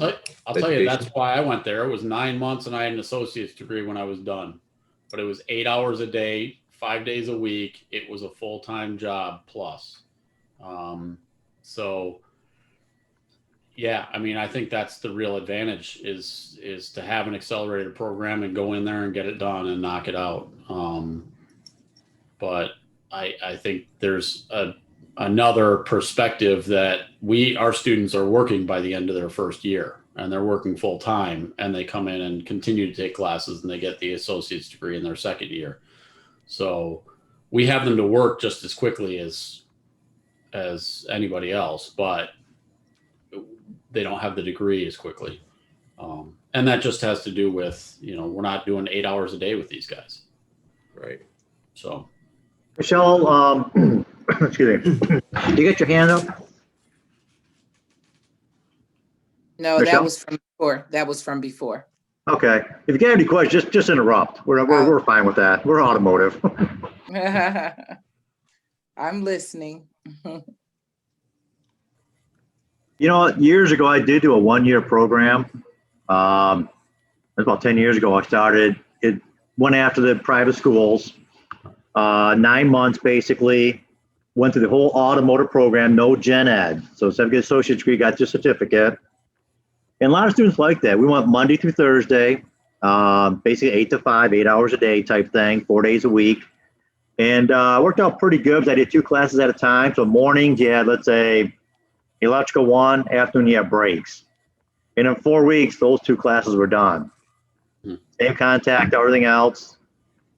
tell you, that's why I went there. It was 9 months and I had an associate's degree when I was done, but it was 8 hours a day, 5 days a week. It was a full-time job plus. So yeah, I mean, I think that's the real advantage is to have an accelerated program and go in there and get it done and knock it out. But I think there's another perspective that our students are working by the end of their first year, and they're working full time, and they come in and continue to take classes and they get the associate's degree in their second year. So we have them to work just as quickly as anybody else, but they don't have the degree as quickly. And that just has to do with, we're not doing 8 hours a day with these guys. Right. So. Michelle, excuse me, did you get your hand up? No, Michelle? that was from before. Okay. If you got any questions, just interrupt. We're fine with that. We're automotive. I'm listening. You know what? Years ago, I did do a 1-year program. It was about 10 years ago. I started. It went after the private schools. 9 months basically. Went through the whole automotive program, no gen ed. So instead of getting an associate's degree, got your certificate. And a lot of students like that. We went Monday through Thursday, basically 8 to 5, 8 hours a day type thing, 4 days a week. And worked out pretty good because I did 2 classes at a time. So mornings, you had, let's say, electrical 1, afternoon, you have breaks. And in 4 weeks, those 2 classes were done. Same contact, everything else.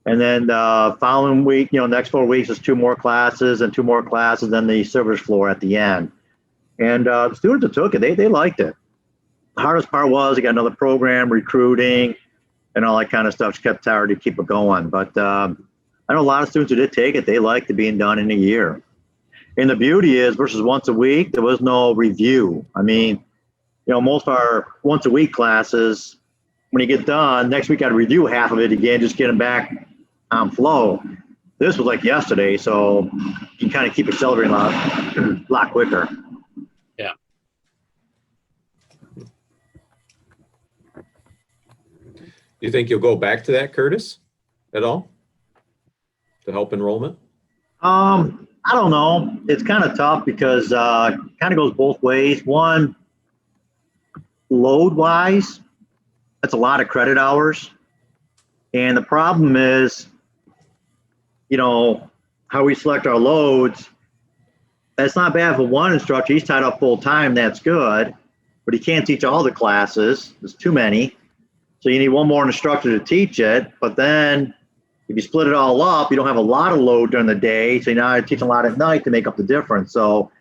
And then the following week, next 4 weeks is 2 more classes and 2 more classes, then the service floor at the end. And the students that took it, they liked it. The hardest part was they got another program, recruiting, and all that kind of stuff. Just kept tired to keep it going. But I know a lot of students who did take it, they liked it being done in a year. And the beauty is, versus once a week, there was no review. I mean, most of our once a week classes, when you get done, next week I'd review half of it again, just get them back on flow. This was like yesterday, so you kind of keep accelerating a lot quicker. Yeah. You think you'll go back to that, Curtis, at all? To help enrollment? I don't know. It's kind of tough because kind of goes both ways. One, load wise, that's a lot of credit hours. And the problem is, how we select our loads. That's not bad for one instructor. He's tied up full time. That's good. But he can't teach all the classes. There's too many. So you need one more instructor to teach it. But then if you split it all up, you don't have a lot of load during the day. So now you're teaching a lot at night to make up the difference. So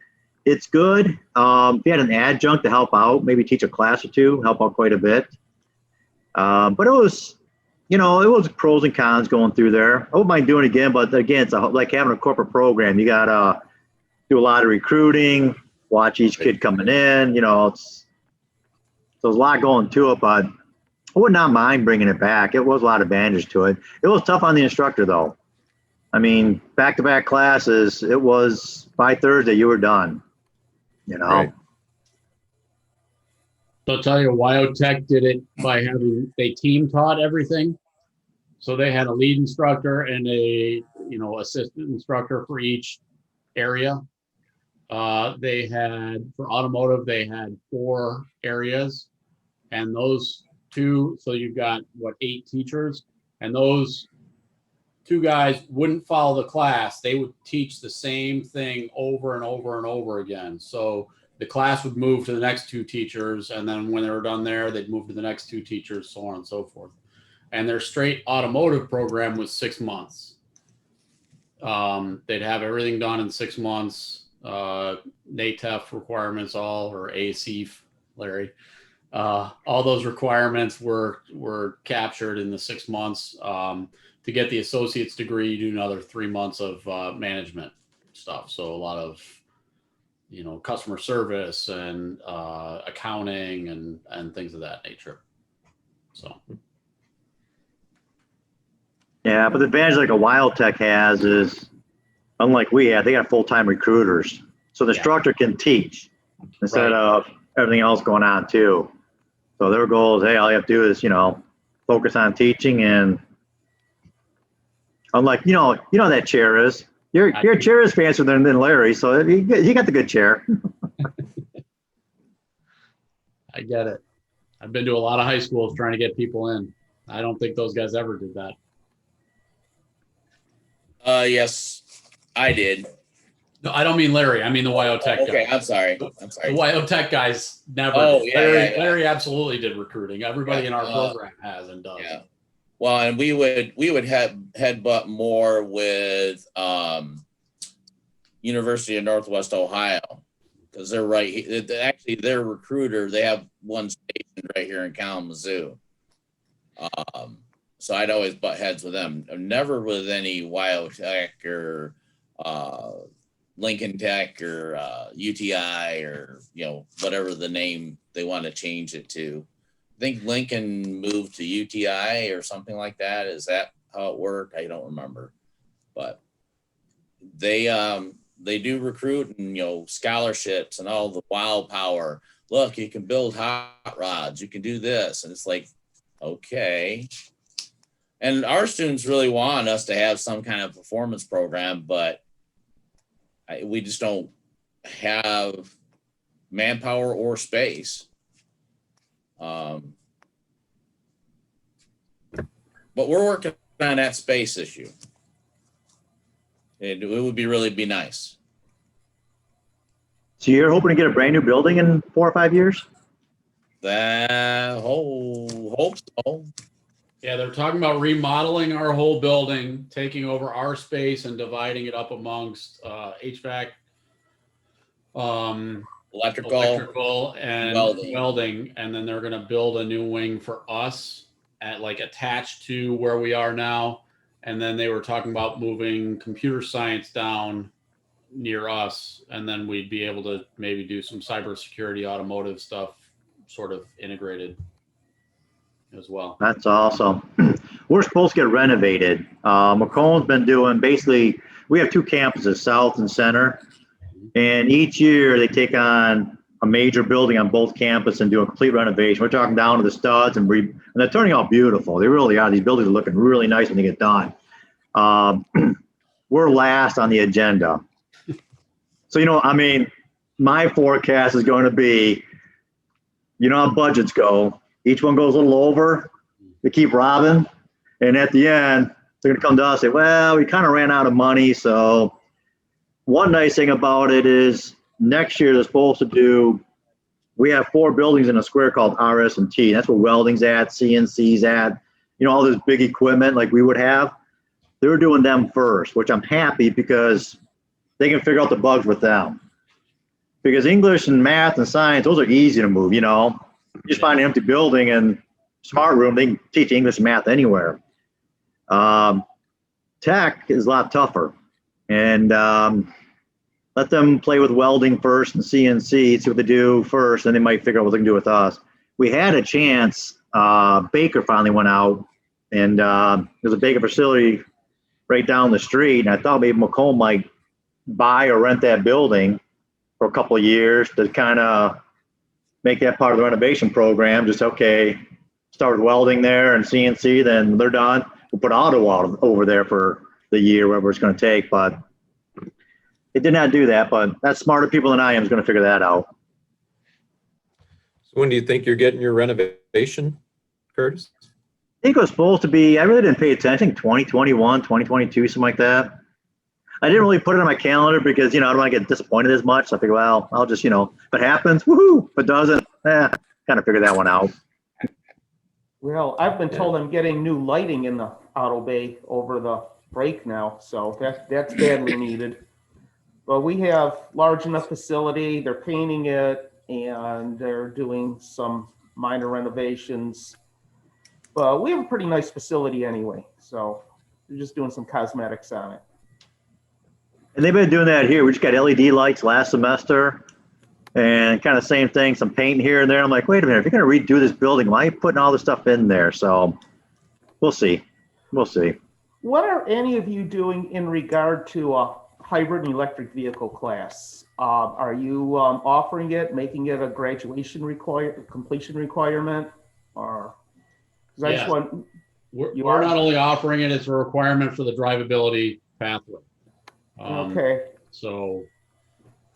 it's good. If you had an adjunct to help out, maybe teach a class or 2, help out quite a bit. But it was, it was pros and cons going through there. I wouldn't mind doing it again, but again, it's like having a corporate program. You got to do a lot of recruiting, watch each kid coming in, so there's a lot going to it, but I would not mind bringing it back. It was a lot of advantage to it. It was tough on the instructor though. I mean, back-to-back classes, it was by Thursday, you were done, Right. So I'll tell you, WyoTech did it by they team taught everything. So they had a lead instructor and a, assistant instructor for each area. They had, for automotive, they had 4 areas, and those 2, so you've got 8 teachers, and those 2 guys wouldn't follow the class. They would teach the same thing over and over and over again. So the class would move to the next 2 teachers, and then when they were done there, they'd move to the next 2 teachers, so on and so forth. And their straight automotive program was 6 months. They'd have everything done in 6 months. NATEF requirements, or ACEF, Larry. All those requirements were captured in the 6 months. To get the associate's degree, you do another 3 months of management stuff. So a lot of customer service and accounting and things of that nature. So. Yeah, but the advantage like a WyoTech has is, unlike we have, they got full-time recruiters. So the instructor can teach instead of everything else going on too. So their goal is, hey, all you have to do is, focus on teaching. And unlike, that chair is, your chair is fancier than Larry. So he got the good chair. I get it. I've been to a lot of high schools trying to get people in. I don't think those guys ever did that. Yes, I did. No, I don't mean Larry. I mean the WyoTech Okay, guy. I'm sorry. The WyoTech guys never. Oh, did. yeah, yeah. Larry absolutely did recruiting. Everybody in our program has and does. Yeah. Well, and we would have headbutt more with University of Northwest Ohio, because they're right. Actually, their recruiter, they have one stationed right here in Kalamazoo. So I'd always butt heads with them. Never with any WyoTech or Lincoln Tech or UTI or whatever the name they want to change it to. think Lincoln moved to UTI or something like that. Is that how it worked? I don't remember, but they do recruit and scholarships and all the wow power. Look, you can build hot rods, you can do this, and it's like, okay. And our students really want us to have some kind of performance program, but we just don't have manpower or space. But we're working on that space issue. It would really be nice. So you're hoping to get a brand new building in 4 or 5 years? Hope so. Yeah, they're talking about remodeling our whole building, taking over our space and dividing it up amongst HVAC, electrical and welding. And then they're going to build a new wing for us attached to where we are now. And then they were talking about moving computer science down near us. And then we'd be able to maybe do some cybersecurity, automotive stuff sort of integrated as well. That's awesome. We're supposed to get renovated. Macomb's been doing basically, we have 2 campuses, South and Center. And each year they take on a major building on both campuses and do a complete renovation. We're talking down to the studs and they're turning out beautiful. They really are. These buildings are looking really nice when they get done. We're last on the agenda. So, my forecast is going to be, how budgets go. Each one goes a little over. They keep robbing. And at the end, they're going to come to us and say, well, we kind of ran out of money. So one nice thing about it is next year they're supposed to do, we have 4 buildings in a square called RS&T. That's where welding's at, CNC's at, all this big equipment like we would have. They're doing them first, which I'm happy because they can figure out the bugs with them. Because English and math and science, those are easy to move, You just find an empty building and smart room, they can teach English and math anywhere. Tech is a lot tougher. And let them play with welding first and CNC, see what they do first, and they might figure out what they can do with us. We had a chance, Baker finally went out, and there's a Baker facility right down the street, and I thought maybe Macomb might buy or rent that building for a couple of years to kind of make that part of the renovation program. Just, okay, start with welding there and CNC, then they're done. We'll put auto over there for the year, whatever it's going to take. But it did not do that. But that's smarter people than I am is going to figure that out. So when do you think you're getting your renovation, Curtis? I think it was supposed to be, I really didn't pay attention. I think 2021, 2022, something like that. I didn't really put it on my calendar because, I don't want to get disappointed as much. So I figured, well, I'll just, if it happens, woohoo. If it doesn't, kind of figure that one out. Well, I've been told I'm getting new lighting in the auto bay over the break now, so that's badly needed. But we have large enough facility, they're painting it, and they're doing some minor renovations. But we have a pretty nice facility anyway, so we're just doing some cosmetics on it. And they've been doing that here. We just got LED lights last semester and kind of same thing, some paint here and there. I'm like, wait a minute, if you're going to redo this building, why are you putting all this stuff in there? So we'll see. We'll see. What are any of you doing in regard to a hybrid and electric vehicle class? Are you offering it, making it a graduation completion requirement? Or, because I just want, we're not only offering it, it's a requirement for the drivability pathway. Okay. So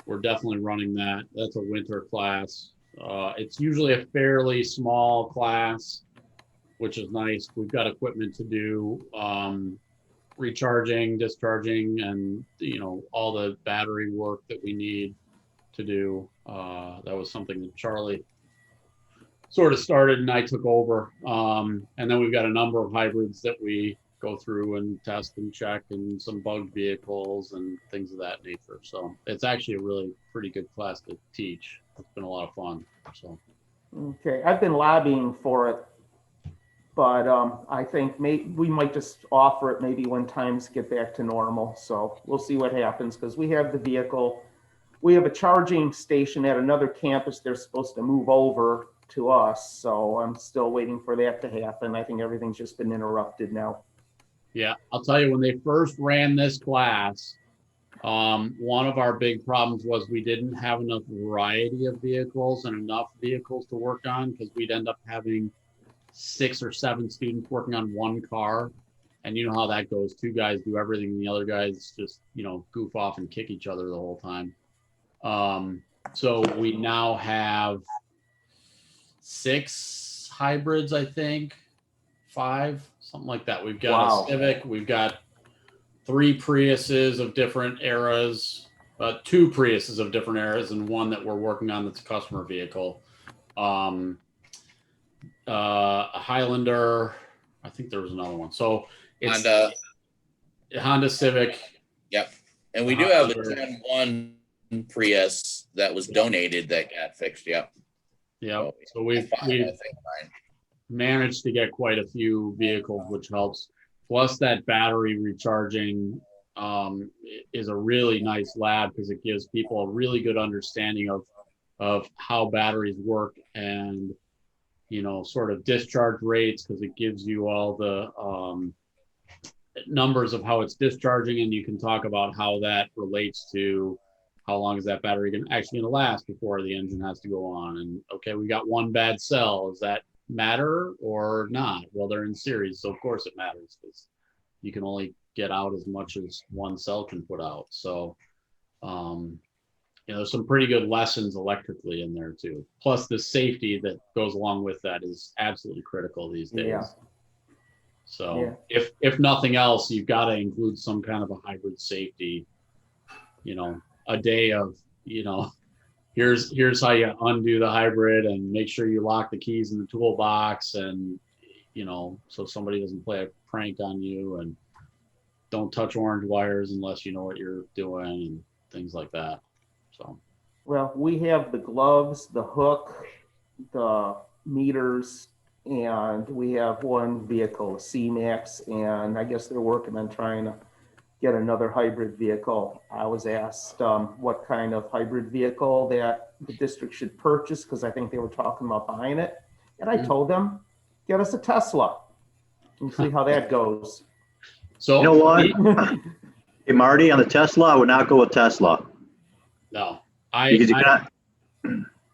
we're definitely running that. That's a winter class. It's usually a fairly small class, which is nice. We've got equipment to do recharging, discharging, and all the battery work that we need to do. That was something that Charlie sort of started and I took over. And then we've got a number of hybrids that we go through and test and check, and some bugged vehicles and things of that nature. So it's actually a really pretty good class to teach. It's been a lot of fun. So okay, I've been lobbying for it, but I think we might just offer it maybe when times get back to normal. So we'll see what happens, because we have the vehicle. We have a charging station at another campus they're supposed to move over to us. So I'm still waiting for that to happen. I think everything's just been interrupted now. Yeah, I'll tell you, when they first ran this class, one of our big problems was we didn't have enough variety of vehicles and enough vehicles to work on, because we'd end up having 6 or 7 students working on one car. And you know how that goes. 2 guys do everything and the other guys just, goof off and kick each other the whole time. So we now have 6 hybrids, I think, 5, something like that. We've got Wow. a Civic, we've got 3 Priuses of different eras, 2 Priuses of different eras, and 1 that we're working on that's a customer vehicle. A Highlander, I think there was another one. So it's Honda Civic. Yep. And we do have a Gen 1 Prius that was donated that got fixed. Yep. Yeah. So we've managed to get quite a few vehicles, which helps. Plus, that battery recharging is a really nice lab, because it gives people a really good understanding of how batteries work and, sort of discharge rates, because it gives you all the numbers of how it's discharging, and you can talk about how that relates to how long is that battery actually going to last before the engine has to go on. And okay, we got 1 bad cell. Does that matter or not? Well, they're in series, so of course it matters, because you can only get out as much as 1 cell can put out. So there's some pretty good lessons electrically in there too. Plus, the safety that goes along with that is absolutely critical these days. Yeah. So if nothing else, you've got to include some kind of a hybrid safety, a day of, here's how you undo the hybrid, and make sure you lock the keys in the toolbox, and, so somebody doesn't play a prank on you, and don't touch orange wires unless you know what you're doing, and things like that. So, well, we have the gloves, the hook, the meters, and we have 1 vehicle, C-Max, and I guess they're working on trying to get another hybrid vehicle. I was asked what kind of hybrid vehicle that the district should purchase, because I think they were talking about buying it. And I told them, get us a Tesla and see how that goes. So You know what? Hey, Marty, on the Tesla, I would not go with Tesla. No, Because you cannot.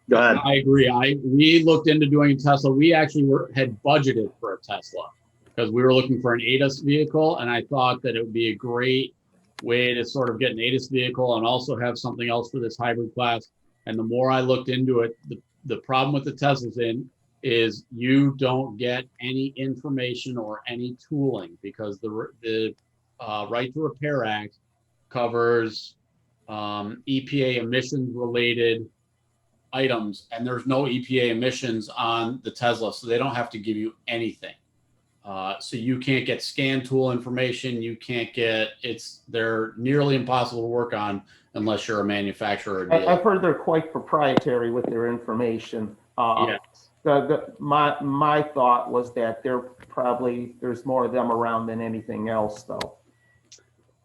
Go ahead. I agree. We looked into doing a Tesla. We actually had budgeted for a Tesla, because we were looking for an ADAS vehicle, and I thought that it would be a great way to sort of get an ADAS vehicle and also have something else for this hybrid class. And the more I looked into it, the problem with the Teslas is you don't get any information or any tooling, because the Right to Repair Act covers EPA emissions related items, and there's no EPA emissions on the Tesla, so they don't have to give you anything. So you can't get scan tool information. You can't get, they're nearly impossible to work on unless you're a manufacturer. Or I've heard they're quite proprietary with their information. Yes. My thought was that there's more of them around than anything else, though.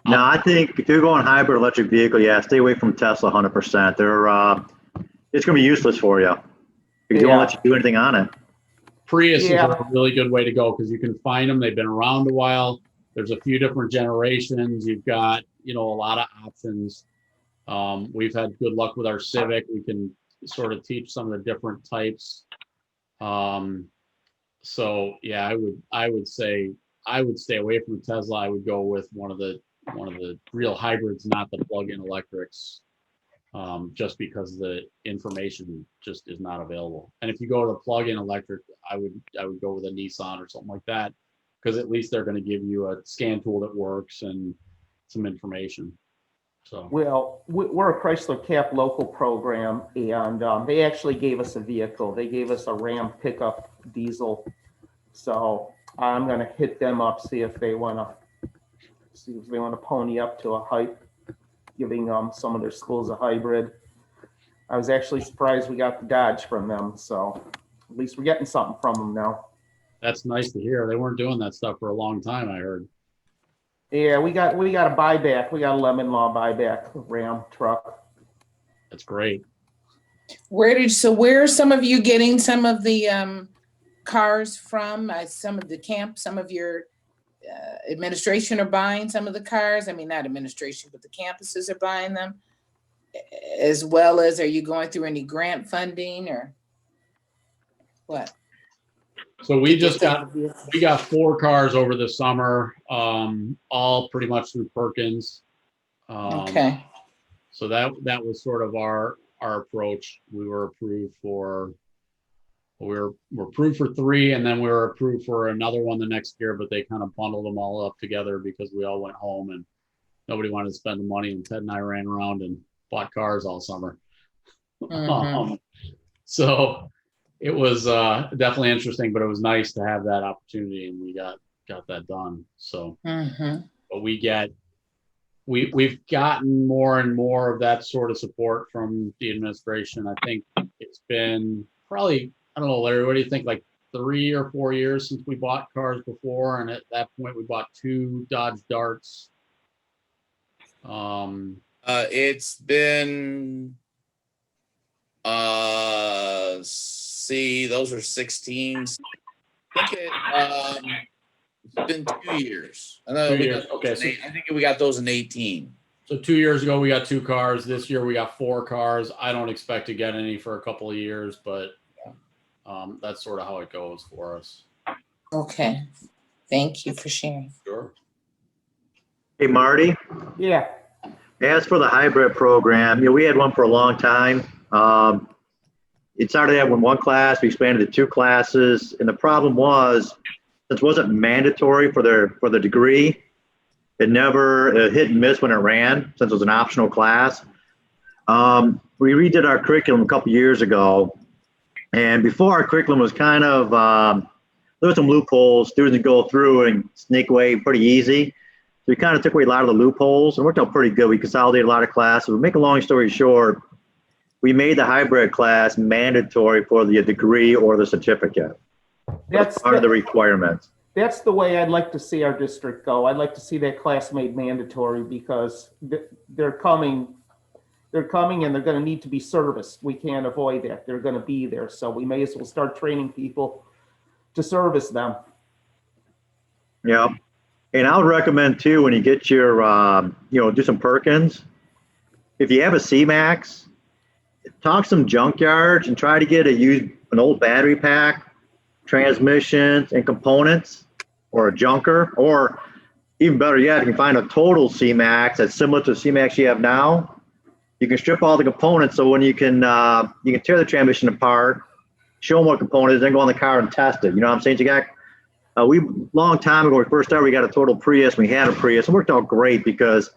No, I think if you're going hybrid electric vehicle, stay away from Tesla 100%. It's going to be useless for you, because they won't let you do anything on it. Prius is a really good way to go, because you can find them. They've been around a while. There's a few different generations. You've got, a lot of options. We've had good luck with our Civic. We can sort of teach some of the different types. So yeah, I would say I would stay away from the Tesla. I would go with one of the real hybrids, not the plug-in electrics. Just because the information just is not available. And if you go to the plug-in electric, I would go with a Nissan or something like that, because at least they're going to give you a scan tool that works and some information. So, well, we're a Chrysler Cap local program, and they actually gave us a vehicle. They gave us a Ram pickup diesel. So I'm going to hit them up, see if they want to pony up to a hype, giving some of their schools a hybrid. I was actually surprised we got the Dodge from them, so at least we're getting something from them now. That's nice to hear. They weren't doing that stuff for a long time, I heard. Yeah, we got a buyback. We got a lemon law buyback Ram truck. That's great. Where are some of you getting some of the cars from? Some of the camp, some of your administration are buying some of the cars. I mean, not administration, but the campuses are buying them. As well as, are you going through any grant funding or what? So we got 4 cars over the summer, all pretty much through Perkins. Okay. So that was sort of our approach. We were approved for 3, and then we were approved for another one the next year, but they kind of bundled them all up together because we all went home and nobody wanted to spend the money, and Ted and I ran around and bought cars all summer. So it was definitely interesting, but it was nice to have that opportunity, and we got that done. So but we've gotten more and more of that sort of support from the administration. I think it's been probably, I don't know, Larry, what do you think, like 3 or 4 years since we bought cars before? And at that point we bought 2 Dodge Darts. It's been those are 16s. I think it's been 2 years. I know 2 years. Okay. So, I think we got those in 18. So 2 years ago we got 2 cars. This year we got 4 cars. I don't expect to get any for a couple of years, but that's sort of how it goes for us. Okay. Thank you for sharing. Sure. Hey, Marty. Yeah. As for the hybrid program, we had one for a long time. It started out with 1 class, we expanded to 2 classes, and the problem was, since it wasn't mandatory for the degree, it never hit and miss when it ran, since it was an optional class. We redid our curriculum a couple years ago, and before our curriculum was kind of, there were some loopholes, students would go through and sneak away pretty easy. So we kind of took away a lot of the loopholes and worked out pretty good. We consolidated a lot of classes. To make a long story short, we made the hybrid class mandatory for the degree or the certificate. That's part of the requirements. That's the way I'd like to see our district go. I'd like to see that class made mandatory because they're coming and they're going to need to be serviced. We can't avoid that. They're going to be there. So we may as well start training people to service them. Yeah. And I would recommend too, when you get your, do some Perkins, if you have a C-Max, talk some junkyards and try to get an old battery pack, transmissions and components, or a junker, or even better yet, if you can find a total C-Max that's similar to the C-Max you have now, you can strip all the components. So when you can tear the transmission apart, show them what components, then go on the car and test it. You know what I'm saying? You got, long time ago, when we first started, we got a total Prius. We had a Prius. It worked out great because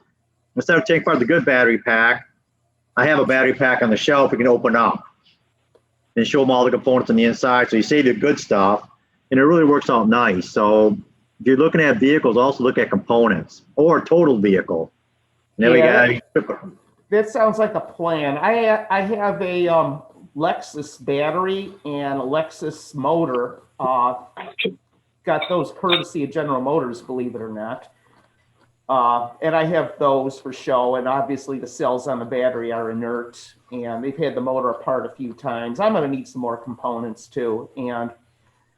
instead of taking apart the good battery pack, I have a battery pack on the shelf we can open up and show them all the components on the inside. So you save your good stuff, and it really works out nice. So if you're looking at vehicles, also look at components or total vehicle. And then that sounds like a plan. I have a Lexus battery and a Lexus motor. Got those courtesy of General Motors, believe it or not. And I have those for show, and obviously the cells on the battery are inert, and they've had the motor apart a few times. I'm going to need some more components too, and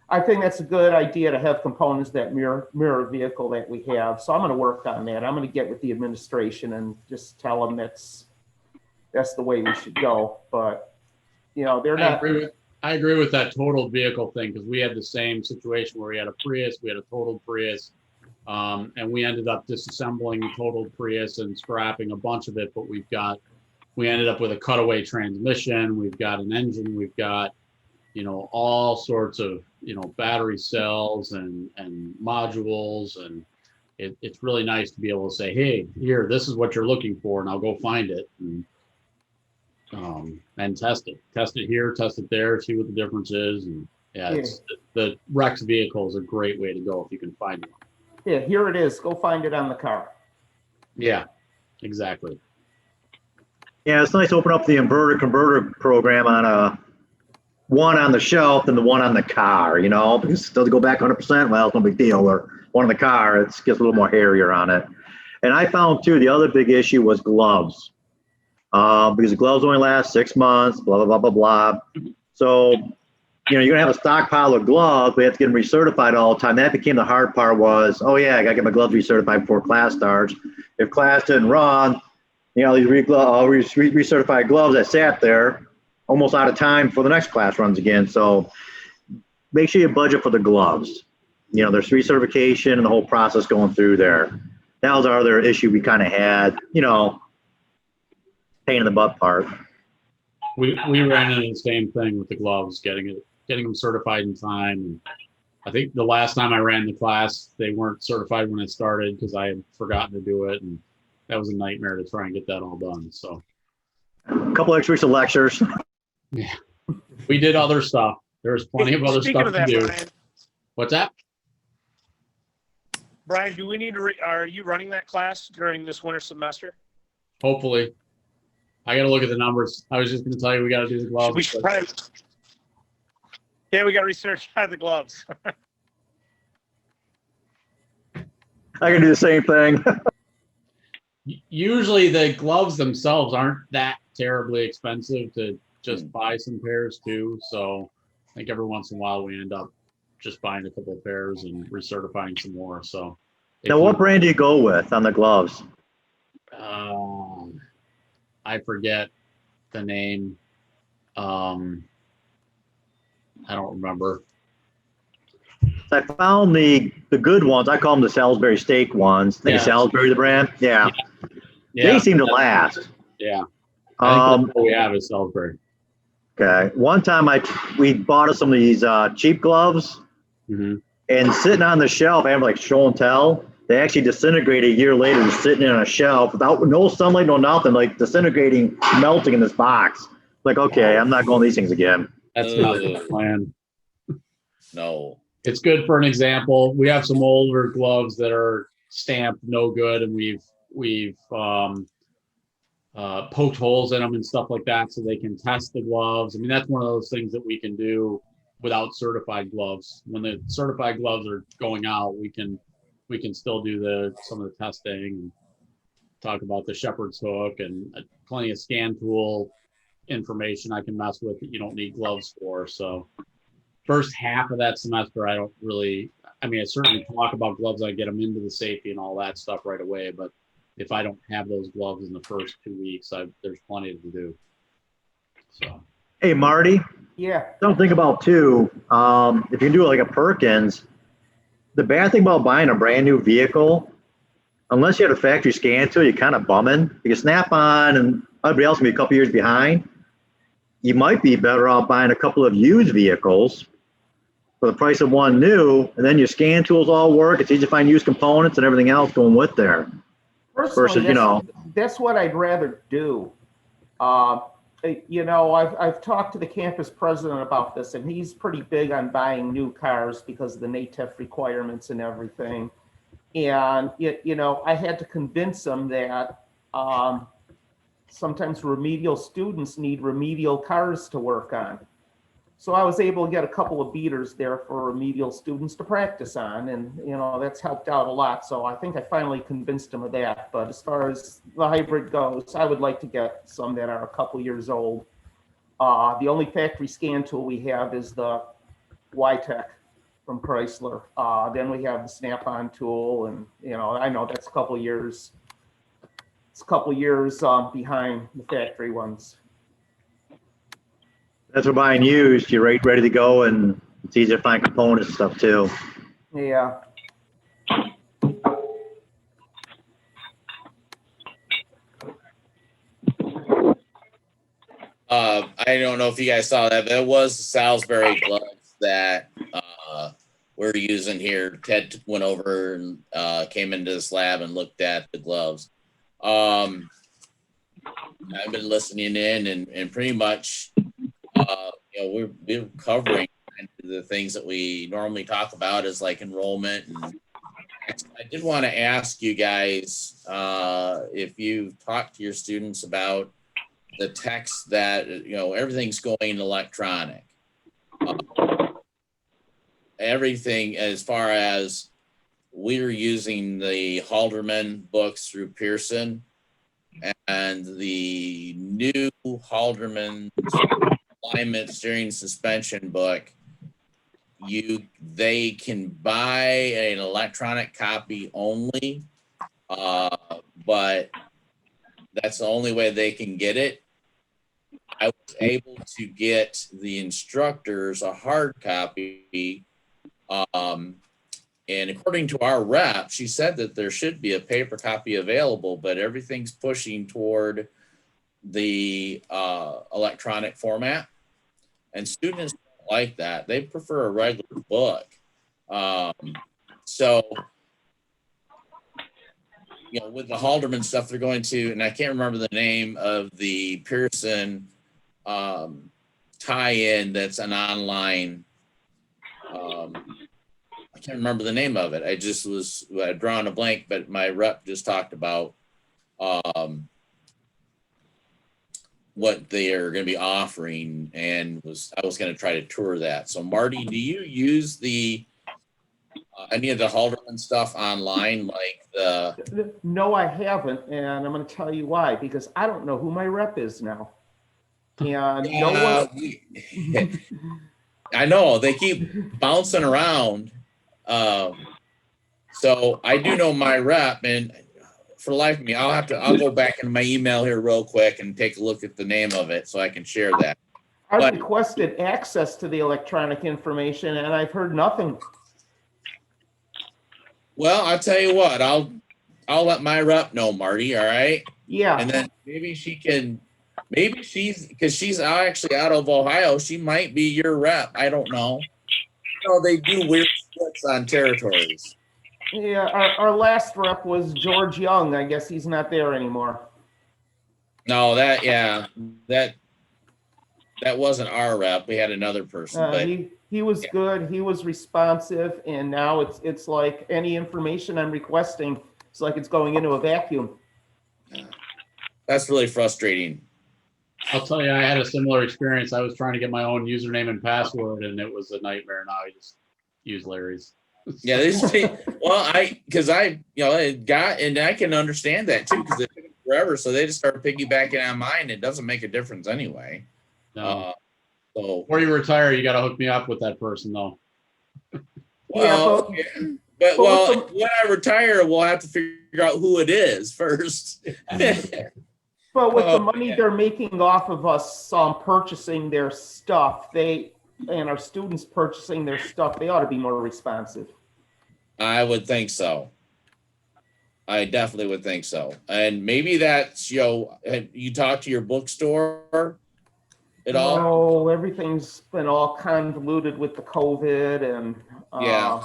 I think that's a good idea to have components that mirror a vehicle that we have. So I'm going to work on that. I'm going to get with the administration and just tell them that's the way we should go. But they're not. I agree with that total vehicle thing, because we had the same situation where we had a Prius, we had a total Prius, and we ended up disassembling the total Prius and scrapping a bunch of it. But we ended up with a cutaway transmission. We've got an engine. We've got, all sorts of, battery cells and modules. And it's really nice to be able to say, hey, here, this is what you're looking for, and I'll go find it. And test it here, test it there, see what the difference is. And the Rex vehicle is a great way to go if you can find it. Yeah, here it is. Go find it on the car. Yeah, exactly. Yeah, it's nice to open up the inverter-converter program on one on the shelf than the one on the car, because still to go back 100%, well, it's no big deal. Or one on the car, it gets a little more hairier on it. And I found too, the other big issue was gloves. because the gloves only last 6 months, blah, blah, blah, blah, blah. So, you're going to have a stockpile of gloves. We have to get them recertified all the time. That became the hard part was, oh yeah, I got to get my gloves recertified before class starts. If class didn't run, these recertified gloves that sat there almost out of time before the next class runs again. So make sure you budget for the gloves. There's recertification and the whole process going through there. That was our other issue we kind of had, pain in the butt part. We ran into the same thing with the gloves, getting them certified in time. And I think the last time I ran the class, they weren't certified when I started because I had forgotten to do it, and that was a nightmare to try and get that all done. So, a couple extra weeks of lectures. Yeah, we did other stuff. There's plenty of other Speaking stuff of that, to do. Brian, What's that? Brian, do we need to? Are you running that class during this winter semester? Hopefully. I got to look at the numbers. I was just going to tell you we got to do the gloves. We should probably, we got to research the gloves. I can do the same thing. Usually the gloves themselves aren't that terribly expensive to just buy some pairs too. So I think every once in a while we end up just buying a couple of pairs and recertifying some more. So Now, what brand do you go with on the gloves? I forget the name. I don't remember. I found the good ones. I call them the Salisbury steak ones. I think Salisbury the brand. Yeah. They seem to last. Yeah. I think what we have is Salisbury. Okay. One time we bought us some of these cheap gloves, and sitting on the shelf, I have like show and tell. They actually disintegrate a year later, just sitting on a shelf without no sunlight, no nothing, like disintegrating, melting in this box. Like, okay, I'm not going these things again. That's not the plan. No. It's good for an example. We have some older gloves that are stamped no good, and we've poked holes in them and stuff like that so they can test the gloves. I mean, that's one of those things that we can do without certified gloves. When the certified gloves are going out, we can still do some of the testing and talk about the shepherd's hook and plenty of scan tool information I can mess with that you don't need gloves for. So first half of that semester, I certainly talk about gloves. I get them into the safety and all that stuff right away. But if I don't have those gloves in the first 2 weeks, there's plenty to do. So. Hey, Marty. Yeah. Don't think about too. If you can do it like a Perkins, the bad thing about buying a brand new vehicle, unless you have a factory scan tool, you're kind of bumming. You can snap on and everybody else can be a couple years behind. You might be better off buying a couple of used vehicles for the price of one new, and then your scan tools all work. It's easy to find used components and everything else going with there. Personally, that's what I'd rather do. I've talked to the campus president about this, and he's pretty big on buying new cars because of the NATEF requirements and everything. And, I had to convince him that sometimes remedial students need remedial cars to work on. So I was able to get a couple of beaters there for remedial students to practice on, and that's helped out a lot. So I think I finally convinced him of that. But as far as the hybrid goes, I would like to get some that are a couple years old. The only factory scan tool we have is the YTech from Chrysler. Then we have the Snap-on tool, and I know that's a couple years. It's a couple years behind the factory ones. That's for buying used. You're ready to go, and it's easy to find components and stuff too. Yeah. I don't know if you guys saw that, but it was the Salisbury gloves that we're using here. Ted went over and came into this lab and looked at the gloves. I've been listening in, and pretty much, we're covering the things that we normally talk about, as like enrollment. And I did want to ask you guys if you've talked to your students about the text that everything's going electronic. Everything as far as we're using the Halderman books through Pearson. and the new Halderman alignment steering suspension book, they can buy an electronic copy only, but that's the only way they can get it. I was able to get the instructors a hard copy, and according to our rep, she said that there should be a paper copy available, but everything's pushing toward the electronic format, and students don't like that. They prefer a regular book. So, you know, with the Halderman stuff, they're going to, and I can't remember the name of the Pearson tie-in that's an online. I can't remember the name of it. I just was drawing a blank, but my rep just talked about what they are going to be offering, and I was going to try to tour that. So, Marty, do you use the any of the Halderman stuff online, like the? No, I haven't, and I'm going to tell you why. Because I don't know who my rep is now, and no one. I know they keep bouncing around. So I do know my rep, and for the life of me, I'll go back into my email here real quick and take a look at the name of it so I can share that. I've requested access to the electronic information, and I've heard nothing. Well, I'll tell you what, I'll let my rep know, Marty. All right. Yeah. And then maybe because she's actually out of Ohio, she might be your rep. I don't know. You know, they do weird splits on territories. Yeah, our last rep was George Young. I guess he's not there anymore. No, that wasn't our rep. We had another person. But he was good. He was responsive, and now it's like any information I'm requesting, it's like it's going into a vacuum. That's really frustrating. I'll tell you, I had a similar experience. I was trying to get my own username and password, and it was a nightmare. Now I just use Larry's. Yeah, because I got, and I can understand that too, because it took them forever. So they just start piggybacking on mine. It doesn't make a difference anyway. No. So before you retire, you got to hook me up with that person, though. Well, but when I retire, we'll have to figure out who it is first. But with the money they're making off of us purchasing their stuff, and our students purchasing their stuff, they ought to be more responsive. I would think so. I definitely would think so. And maybe that's, you talk to your bookstore at all? No, everything's been all convoluted with the COVID and yeah.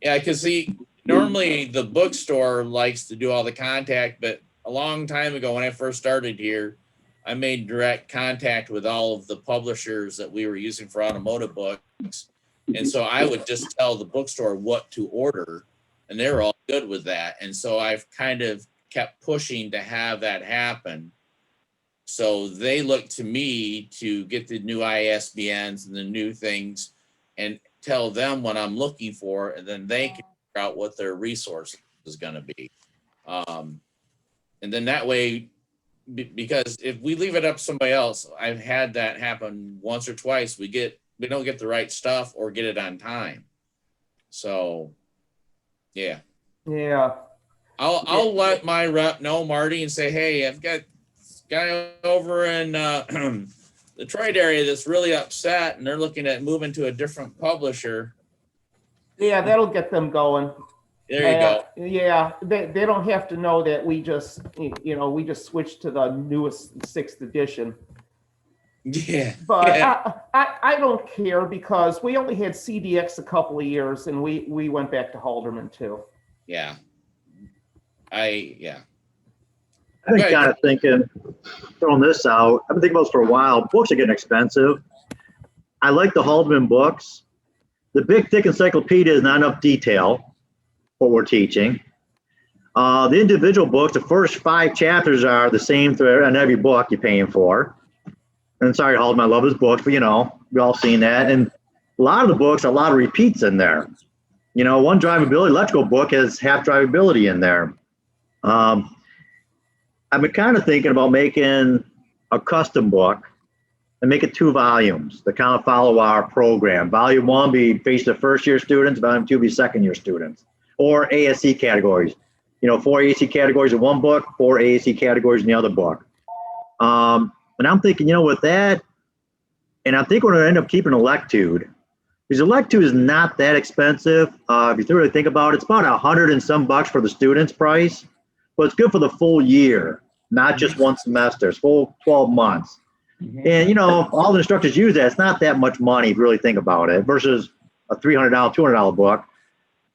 Yeah, because see, normally the bookstore likes to do all the contact, but a long time ago when I first started here, I made direct contact with all of the publishers that we were using for automotive books. And so I would just tell the bookstore what to order, and they were all good with that. And so I've kind of kept pushing to have that happen. So they look to me to get the new ISBNs and the new things and tell them what I'm looking for, and then they can figure out what their resource is going to be. And then that way, because if we leave it up to somebody else, I've had that happen once or twice. We don't get the right stuff or get it on time. So, yeah. Yeah. I'll let my rep know, Marty, and say, hey, I've got this guy over in the Detroit area that's really upset, and they're looking at moving to a different publisher. Yeah, that'll get them going. There you go. Yeah, they don't have to know that we just switched to the newest 6th edition. Yeah. But yeah. I don't care, because we only had CDX a couple of years, and we went back to Halderman too. Yeah. I've been kind of thinking, throwing this out, I've been thinking about this for a while. Books are getting expensive. I like the Haldeman books. The big, thick encyclopedia is not enough detail for what we're teaching. The individual books, the first 5 chapters are the same on every book you're paying for. And sorry, Haldeman, I love his books, but we all seen that. And a lot of the books, a lot of repeats in there. One drivability electrical book has half drivability in there. I've been kind of thinking about making a custom book and make it 2 volumes that kind of follow our program. Volume 1 be based on first year students, volume 2 be second year students, or ASC categories. 4 ASC categories in one book, 4 ASC categories in the other book. And I'm thinking, with that, and I think we're going to end up keeping Electude, because Electude is not that expensive. If you really think about it, it's about $100 and some bucks for the student's price, but it's good for the full year, not just one semester. It's full 12 months. And, all the instructors use that. It's not that much money if you really think about it versus a $300, $200 book.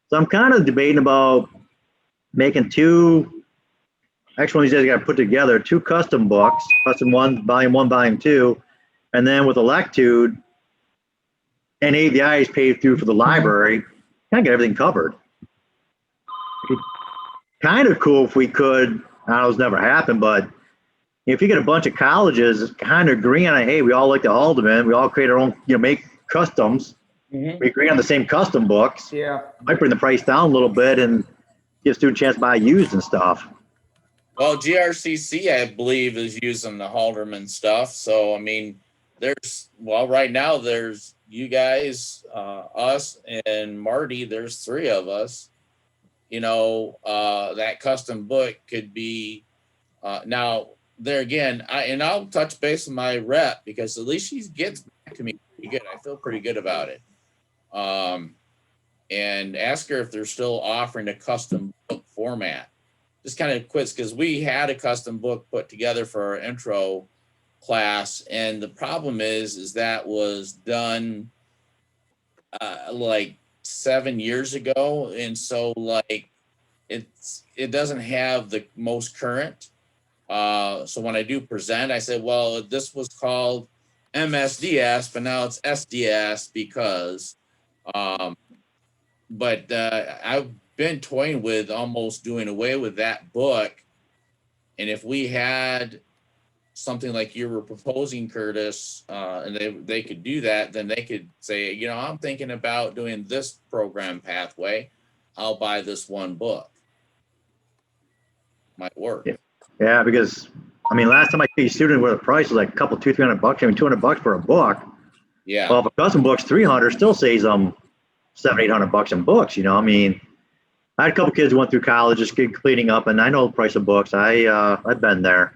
So I'm kind of debating about making 2, actually, one of these days I got to put together 2 custom books, custom 1, volume 2, and then with Electude and AVI is paid through for the library, kind of get everything covered. Kind of cool if we could, I know it's never happened, but if you get a bunch of colleges kind of agreeing on, hey, we all like the Alderman, we all create our own, make customs, we agree on the same custom books. Yeah. Might bring the price down a little bit and give students a chance to buy used and stuff. Well, GRCC, I believe, is using the Halderman stuff. So, I mean, right now there's you guys, us, and Marty. There's 3 of us. That custom book could be, now, there again, I'll touch base with my rep because at least she gets back to me pretty good. I feel pretty good about it. And ask her if they're still offering a custom book format. Just kind of quiz, because we had a custom book put together for our intro class, and the problem is that was done like 7 years ago, and so like it doesn't have the most current. So when I do present, I say, well, this was called MSDS, but now it's SDS because, but I've been toying with almost doing away with that book. And if we had something like you were proposing, Curtis, and they could do that, then they could say, I'm thinking about doing this program pathway. I'll buy this one book. Might work. Yeah, because last time I paid a student where the price was like a couple, $200-300, $200 for a book. Yeah. Well, if a custom book's $300, still saves them $700-800 in books. I had a couple kids who went through college, just cleaning up, and I know the price of books. I've been there.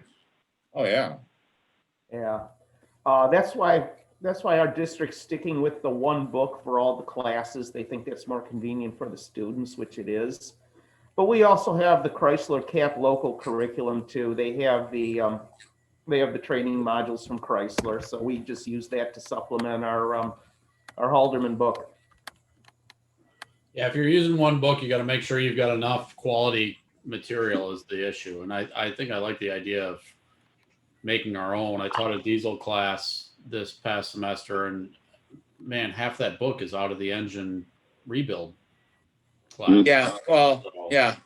Oh yeah. Yeah. That's why our district's sticking with the one book for all the classes. They think that's more convenient for the students, which it is. But we also have the Chrysler CAP local curriculum too. They have the training modules from Chrysler, so we just use that to supplement our Halderman book. Yeah, if you're using one book, you got to make sure you've got enough quality material is the issue. And I think I like the idea of making our own. I taught a diesel class this past semester, and man, half that book is out of the engine rebuild class. Yeah, well, yeah.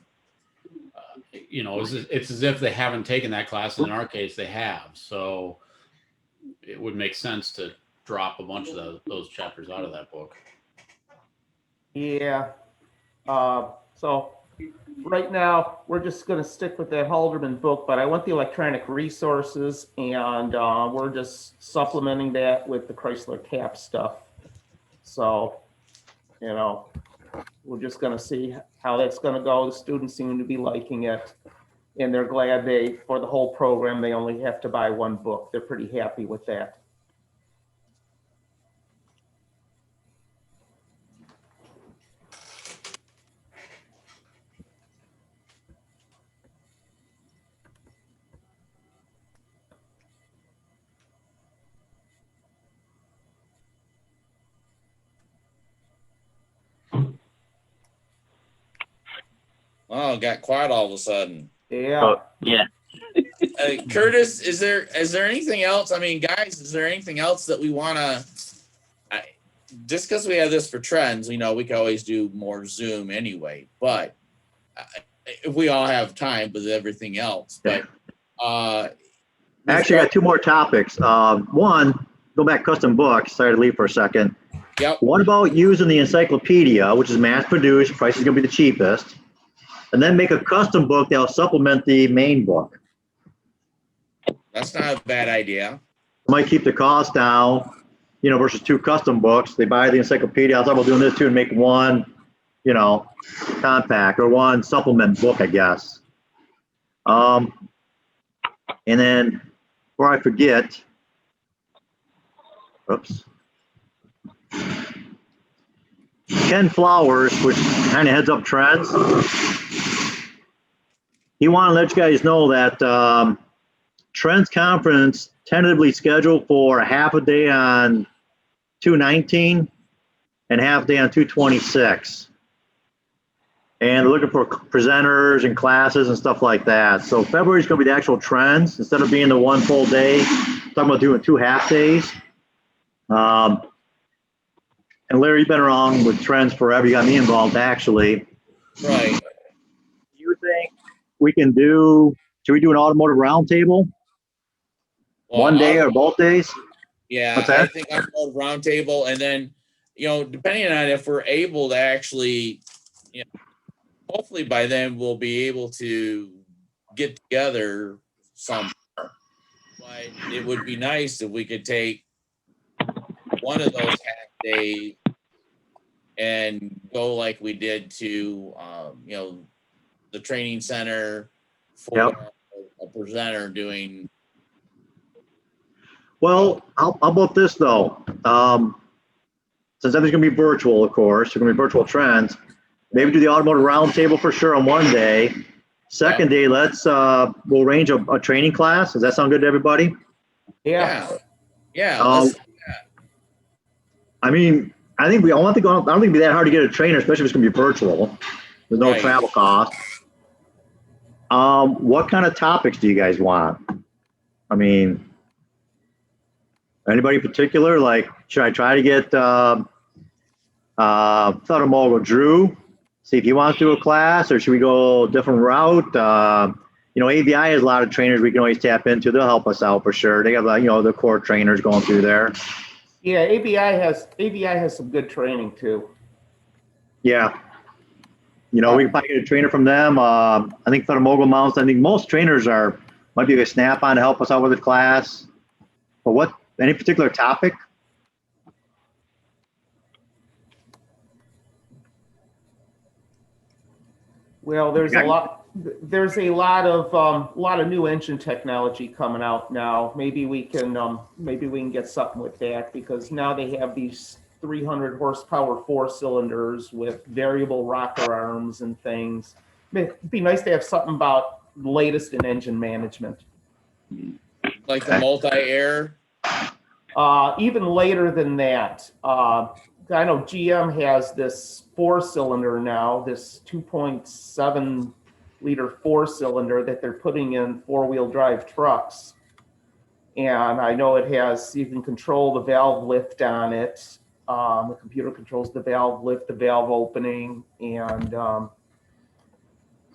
It's as if they haven't taken that class, and in our case, they have. So it would make sense to drop a bunch of those chapters out of that book. Yeah. So right now, we're just going to stick with that Halderman book, but I want the electronic resources, and we're just supplementing that with the Chrysler CAP stuff. So, we're just going to see how that's going to go. The students seem to be liking it, and they're glad for the whole program, they only have to buy one book. They're pretty happy with that. Oh, it got quiet all of a sudden. Yeah. Yeah. Curtis, is there anything else? Guys, is there anything else that we want to? Just because we have this for trends, we can always do more Zoom anyway. But if we all have time with everything else, but Actually, I got 2 more topics. One, go back custom books. Sorry to leave for a second. Yep. What about using the encyclopedia, which is mass produced, price is going to be the cheapest, and then make a custom book that'll supplement the main book? That's not a bad idea. Might keep the cost down, versus 2 custom books. They buy the encyclopedia. I was talking about doing this too and make one, compact or one supplement book, I guess. And then before I forget, oops. Ken Flowers, which kind of heads up trends, he wanted to let you guys know that Trends Conference tentatively scheduled for a half a day on 2/19 and half a day on 2/26. And they're looking for presenters and classes and stuff like that. So February is going to be the actual trends instead of being the one full day. Talking about doing 2 half days. And Larry, you've been around with trends forever. You got me involved, actually. Right. Do you think should we do an automotive roundtable? Well, One day or both days? Yeah, What's that? I think I'm going roundtable, and then depending on if we're able to actually, hopefully by then we'll be able to get together somewhere. But it would be nice if we could take one of those half days and go like we did to, the training center for Yep. a presenter doing. Well, how about this, though? Since everything's going to be virtual, of course, they're going to be virtual trends, maybe do the automotive roundtable for sure on one day. Second day, we'll arrange a training class. Does that sound good to everybody? Yeah. Yeah. I mean, I don't think it'd be that hard to get a trainer, especially if it's going to be virtual. There's no Right. travel cost. What kind of topics do you guys want? I mean, anybody in particular? Like, should I try to get Thuddermogul Drew, see if he wants to do a class, or should we go a different route? AVI has a lot of trainers we can always tap into. They'll help us out for sure. They have, the core trainers going through there. Yeah, AVI has some good training too. Yeah. We can probably get a trainer from them. I think Thuddermogul mounts, I think most trainers might be a snap-on to help us out with the class. But any particular topic? Well, there's a lot of new engine technology coming out now. Maybe we can get something with that, because now they have these 300 horsepower 4-cylinders with variable rocker arms and things. It'd be nice to have something about the latest in engine management. Like the multi-air. Even later than that. I know GM has this 4-cylinder now, this 2.7 liter 4-cylinder that they're putting in 4-wheel drive trucks. And I know you can control the valve lift on it. The computer controls the valve lift, the valve opening, and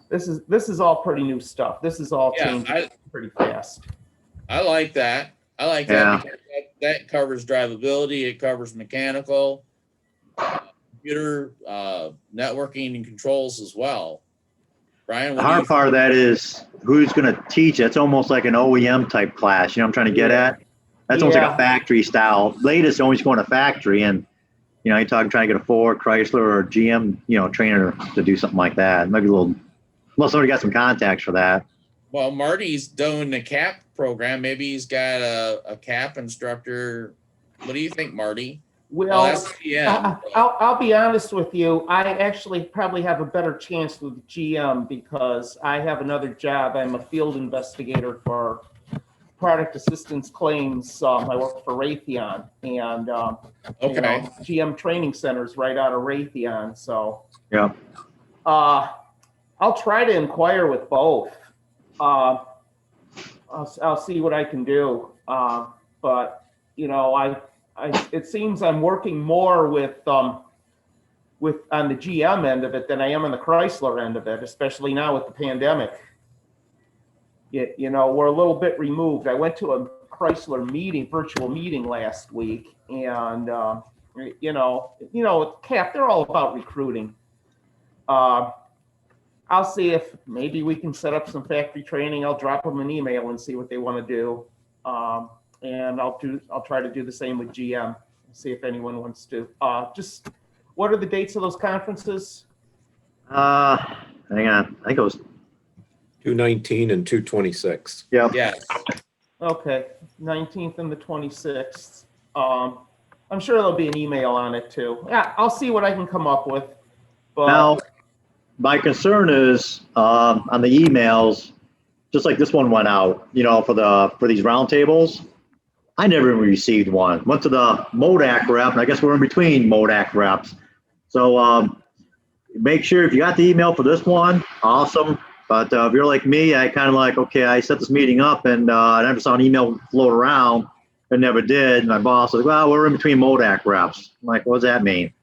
this is all pretty new stuff. This is all changing pretty fast. I like that. Because that covers drivability. It covers mechanical, computer, networking, and controls as well. Brian, The hard part of that is who's going to teach it. It's almost like an OEM type class. I'm trying to get at? That's almost like a factory style. Latest always going to factory, and you're trying to get a Ford, Chrysler, or GM, trainer to do something like that. It might be a little. Well, somebody got some contacts for that. Well, Marty's doing the CAP program. Maybe he's got a CAP instructor. What do you think, Marty? Well, I'll be honest with you. I actually probably have a better chance with GM because I have another job. I'm a field investigator for product assistance claims. I work for Raytheon, and GM training centers right out of Raytheon. So yeah, I'll try to inquire with both. I'll see what I can do. But it seems I'm working more with on the GM end of it than I am on the Chrysler end of it, especially now with the pandemic. We're a little bit removed. I went to a Chrysler virtual meeting last week, and CAP, they're all about recruiting. I'll see if maybe we can set up some factory training. I'll drop them an email and see what they want to do. And I'll try to do the same with GM. See if anyone wants to. Just what are the dates of those conferences? Hang on. I think it was. 219 and 226. Yeah. Yes. Okay, 19th and the 26th. I'm sure there'll be an email on it too. Yeah, I'll see what I can come up with. But Now, my concern is on the emails, just like this one went out, you know, for these roundtables. I never received one. Went to the MODAC rep, and I guess we're in between MODAC reps. So make sure if you got the email for this one, awesome. But if you're like me, I kind of like, okay, I set this meeting up and I never saw an email float around. I never did. And my boss was like, well, we're in between MODAC reps. I'm like, what does that mean?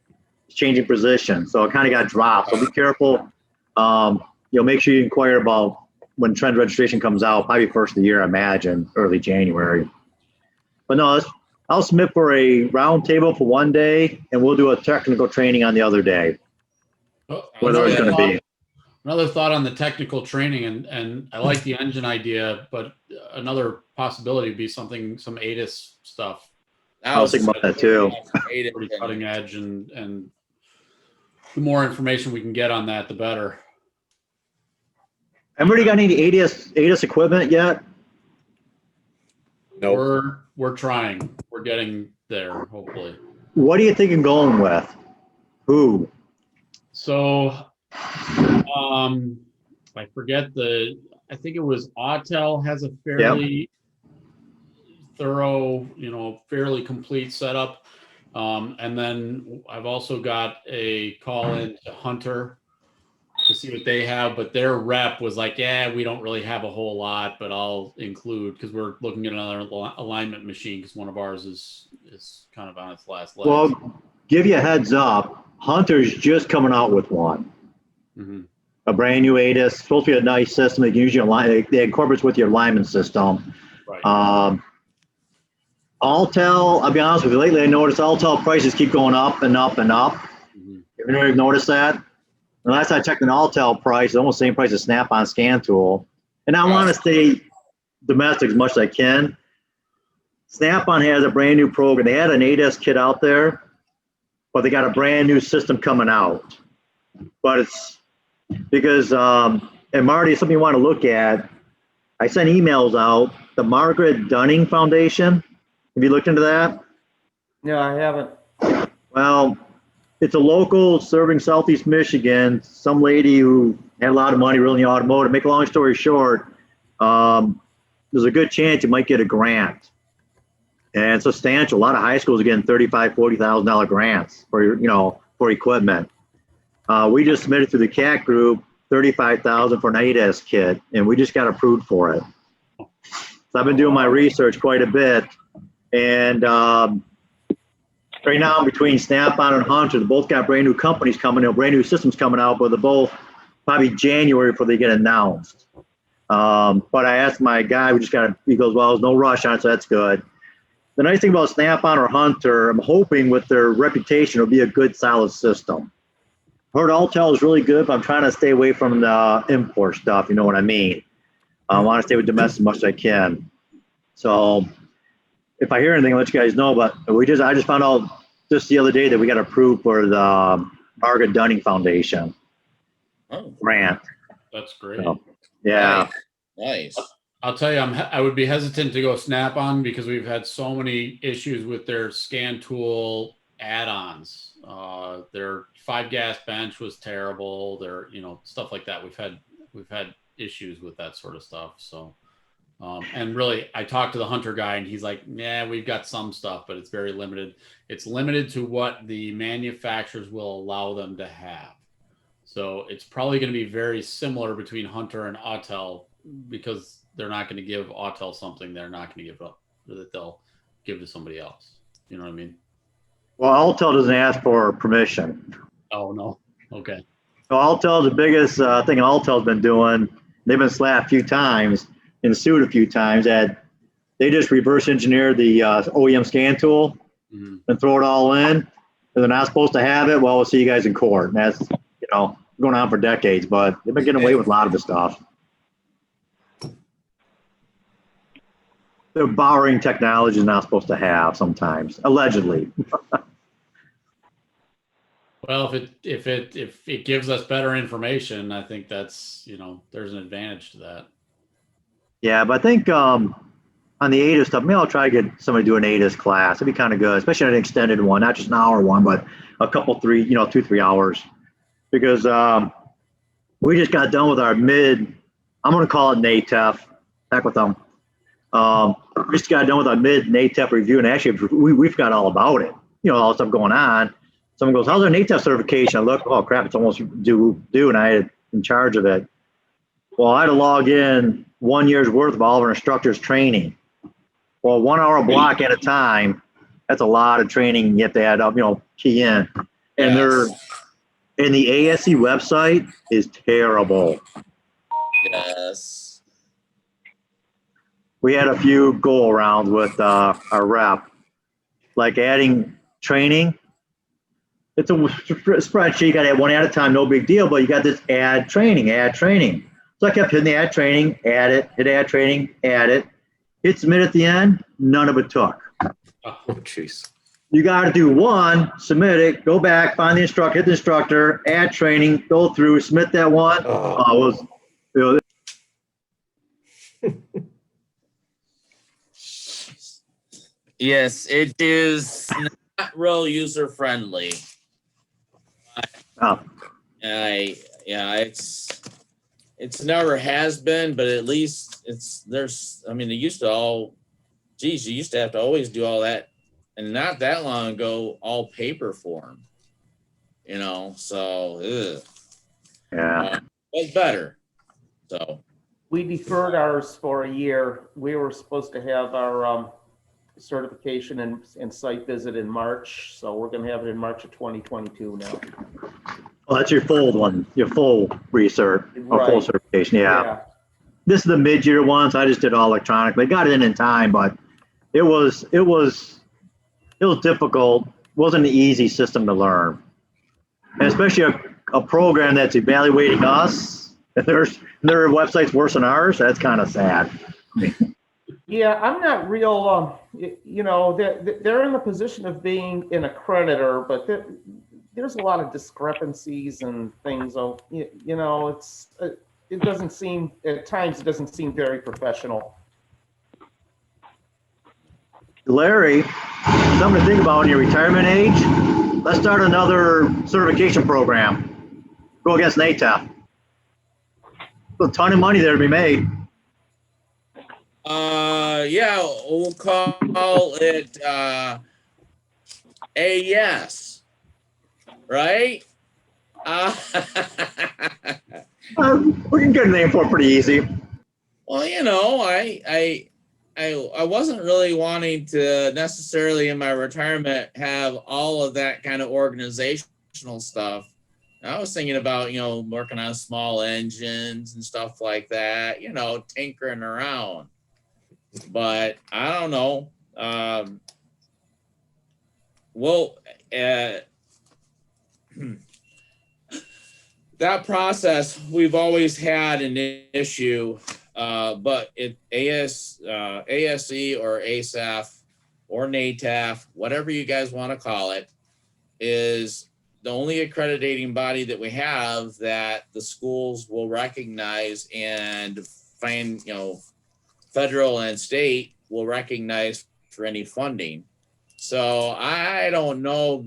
It's changing position. So it kind of got dropped. So be careful. Make sure you inquire about when trend registration comes out, probably first of the year, I imagine, early January. But no, I'll submit for a roundtable for one day, and we'll do a technical training on the other day. Whether it's going to be. Another thought on the technical training, and I like the engine idea, but another possibility would be some ADAS stuff. I was thinking about that too. Pretty cutting edge, and the more information we can get on that, the better. Everybody got any ADAS equipment yet? No. We're trying. We're getting there, hopefully. What are you thinking going with? Who? So, I forget I think it was Autel has a fairly thorough, fairly complete setup. And then I've also got a call in to Hunter to see what they have, but their rep was like, yeah, we don't really have a whole lot, but I'll include, because we're looking at another alignment machine, because one of ours is kind of on its last legs. Well, give you a heads up, Hunter's just coming out with one. Mm-hmm. A brand new ADAS, supposed to be a nice system. They can use your line, they incorporate with your alignment system. Right. Autel, I'll be honest with you, lately I noticed Autel prices keep going up and up and up. Mm-hmm. You've noticed that? The last I checked an Autel price, it's almost the same price as Snap-on Scan Tool. And I want to stay domestic as much as I can. Snap-on has a brand new program. They had an ADAS kit out there, but they got a brand new system coming out. But it's because, and Marty, something you want to look at, I sent emails out, the Margaret Dunning Foundation. Have you looked into that? no, I haven't. Well, it's a local serving Southeast Michigan, some lady who had a lot of money really in the automotive. Make a long story short, there's a good chance you might get a grant. And it's substantial. A lot of high schools are getting $35,000, $40,000 grants for equipment. We just submitted through the CAT group $35,000 for an ADAS kit, and we just got approved for it. So I've been doing my research quite a bit, and right now between Snap-on and Hunter, they both got brand new companies coming out, brand new systems coming out, but they're both probably January before they get announced. But I asked my guy, he goes, well, there's no rush on it, so that's good. The nice thing about Snap-on or Hunter, I'm hoping with their reputation, it'll be a good, solid system. Heard Autel is really good, but I'm trying to stay away from the import stuff, you know what I mean? I want to stay with domestic as much as I can. So if I hear anything, I'll let you guys know, but I just found out just the other day that we got approved for the Margaret Dunning Foundation grant. That's great. So, yeah. Nice. I'll tell you, I would be hesitant to go Snap-on because we've had so many issues with their scan tool add-ons. Their 5-gas bench was terrible. Their, stuff like that. We've had issues with that sort of stuff. So, and really, I talked to the Hunter guy, and he's like, "Yeah, we've got some stuff, but it's very limited. It's limited to what the manufacturers will allow them to have." So it's probably going to be very similar between Hunter and Autel, because they're not going to give Autel something they're not going to give up, or that they'll give to somebody else. You know what I mean? Well, Autel doesn't ask for permission. Oh, no. Okay. So Autel, the biggest thing Autel's been doing, they've been slapped a few times and sued a few times, that they just reverse engineer the OEM scan tool and throw it all in. And they're not supposed to have it. Well, we'll see you guys in court. And that's, going on for decades, but they've been getting away with a lot of the stuff. They're borrowing technology they're not supposed to have sometimes, allegedly. Well, if it gives us better information, I think that's, there's an advantage to that. Yeah, but I think on the ADIS stuff, maybe I'll try to get somebody to do an ADIS class. It'd be kind of good, especially an extended one, not just an hour one, but a couple, 2-3 hours. Because we just got done with our I'm going to call it NATEF. Heck with them. We just got done with our mid-NATEF review, and actually we've got all about it. All the stuff going on. Someone goes, how's our NATEF certification? I look, oh crap, it's almost due, and I had in charge of it. Well, I had to log in 1 year's worth of all of our instructors' training. Well, 1 hour block at a time, that's a lot of training you have to add up, key in. And and the ASE website is terrible. Yes. We had a few go arounds with our rep, like adding training. It's a spreadsheet. You got to add one at a time, no big deal. But you got this add training. So I kept hitting the add training, add it, hit add training, add it, hit submit at the end. None of it took. Oh, jeez. You got to do one, submit it, go back, find the instructor, hit the instructor, add training, go through, submit that one. Yes, it is not real user friendly. Oh. It's never has been, but at least it used to you used to have to always do all that, and not that long ago, all paper form, so Yeah. it's better. So We deferred ours for a year. We were supposed to have our certification and site visit in March, so we're going to have it in March of 2022 now. Well, that's your full one, your full research or full Right. certification. Yeah. This is the mid-year one, so I just did all electronically. Got it in time, but it was difficult. It wasn't an easy system to learn, and especially a program that's evaluating us. If their website's worse than ours, that's kind of sad. Yeah, I'm not real, they're in the position of being an accreditor, but there's a lot of discrepancies and things. It doesn't seem, at times, it doesn't seem very professional. Larry, something to think about in your retirement age. Let's start another certification program. Go against NATEF. A ton of money there to be made. We'll call it AES, right? We can get a name for it pretty easy. Well, I wasn't really wanting to necessarily in my retirement have all of that kind of organizational stuff. I was thinking about, working on small engines and stuff like that, tinkering around. But I don't know. That process, we've always had an issue, but ASE or ASAF or NATEF, whatever you guys want to call it, is the only accrediting body that we have that the schools will recognize and find, federal and state will recognize for any funding. So I don't know,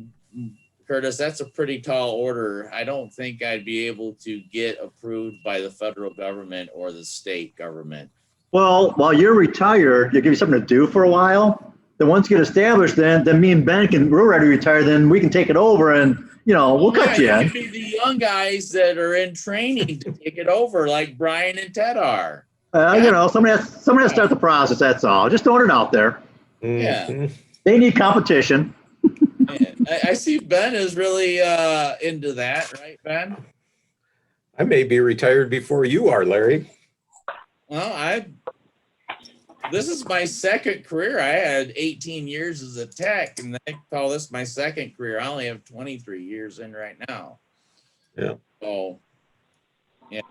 Curtis, that's a pretty tall order. I don't think I'd be able to get approved by the federal government or the state government. Well, while you're retired, you'll give you something to do for a while. Then once you get established, then me and Ben we're ready to retire. Then we can take it over and, we'll cut you in. Be the young guys that are in training to take it over, like Brian and Ted are. Somebody has to start the process. That's all. Just throwing it out there. Yeah. They need competition. I see Ben is really into that, right, Ben? I may be retired before you are, Larry. Well, this is my second career. I had 18 years as a tech, and I call this my second career. I only have 23 years in right now. Yeah. So, yeah.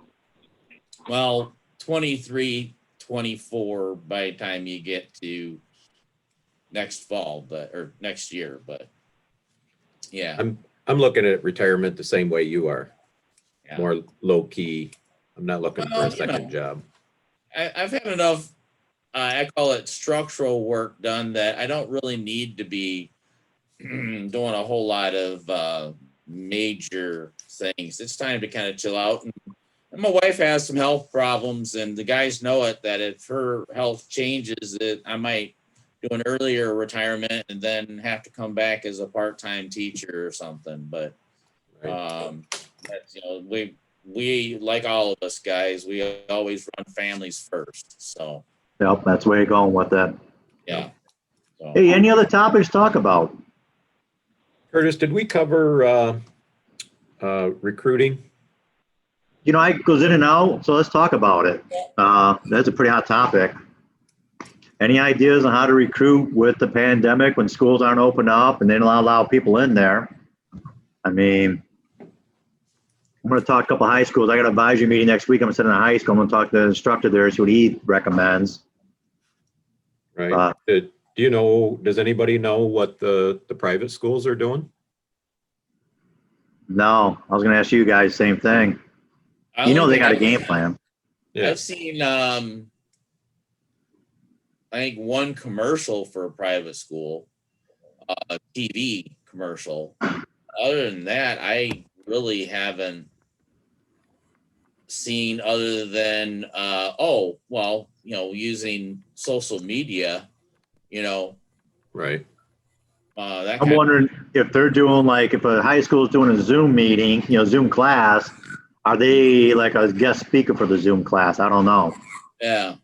Well, 23, 24 by the time you get to next fall, or next year, but yeah. I'm looking at retirement the same way you are. Yeah. More low key. I'm not looking for Well, a second job. I've had enough, I call it structural work done, that I don't really need to be doing a whole lot of major things. It's time to kind of chill out. And my wife has some health problems, and the guys know it, that if her health changes, that I might do an earlier retirement and then have to come back as a part-time teacher or something. But Right. that's, we like all of us guys, we always run families first. So Yep, that's where you're going with that. yeah. So, Hey, any other topics to talk about? Curtis, did we cover recruiting? You know, it goes in and out, so let's talk about it. That's a pretty hot topic. Any ideas on how to recruit with the pandemic when schools aren't open up and they don't allow people in there? I mean, I'm going to talk to a couple of high schools. I got an advisory meeting next week. I'm going to sit in a high school. I'm going to talk to the instructor there, see what he recommends. Right. Do you know, does anybody know what the private schools are doing? No, I was going to ask you guys the same thing. You know they got a game plan. Yeah. I've seen I think one commercial for a private school, a TV commercial. Other than that, I really haven't seen, other than using social media, Right. that I'm kind wondering if they're doing, like, if a high school is doing a Zoom meeting, Zoom class, are they like a guest speaker for the Zoom class? I don't know. yeah,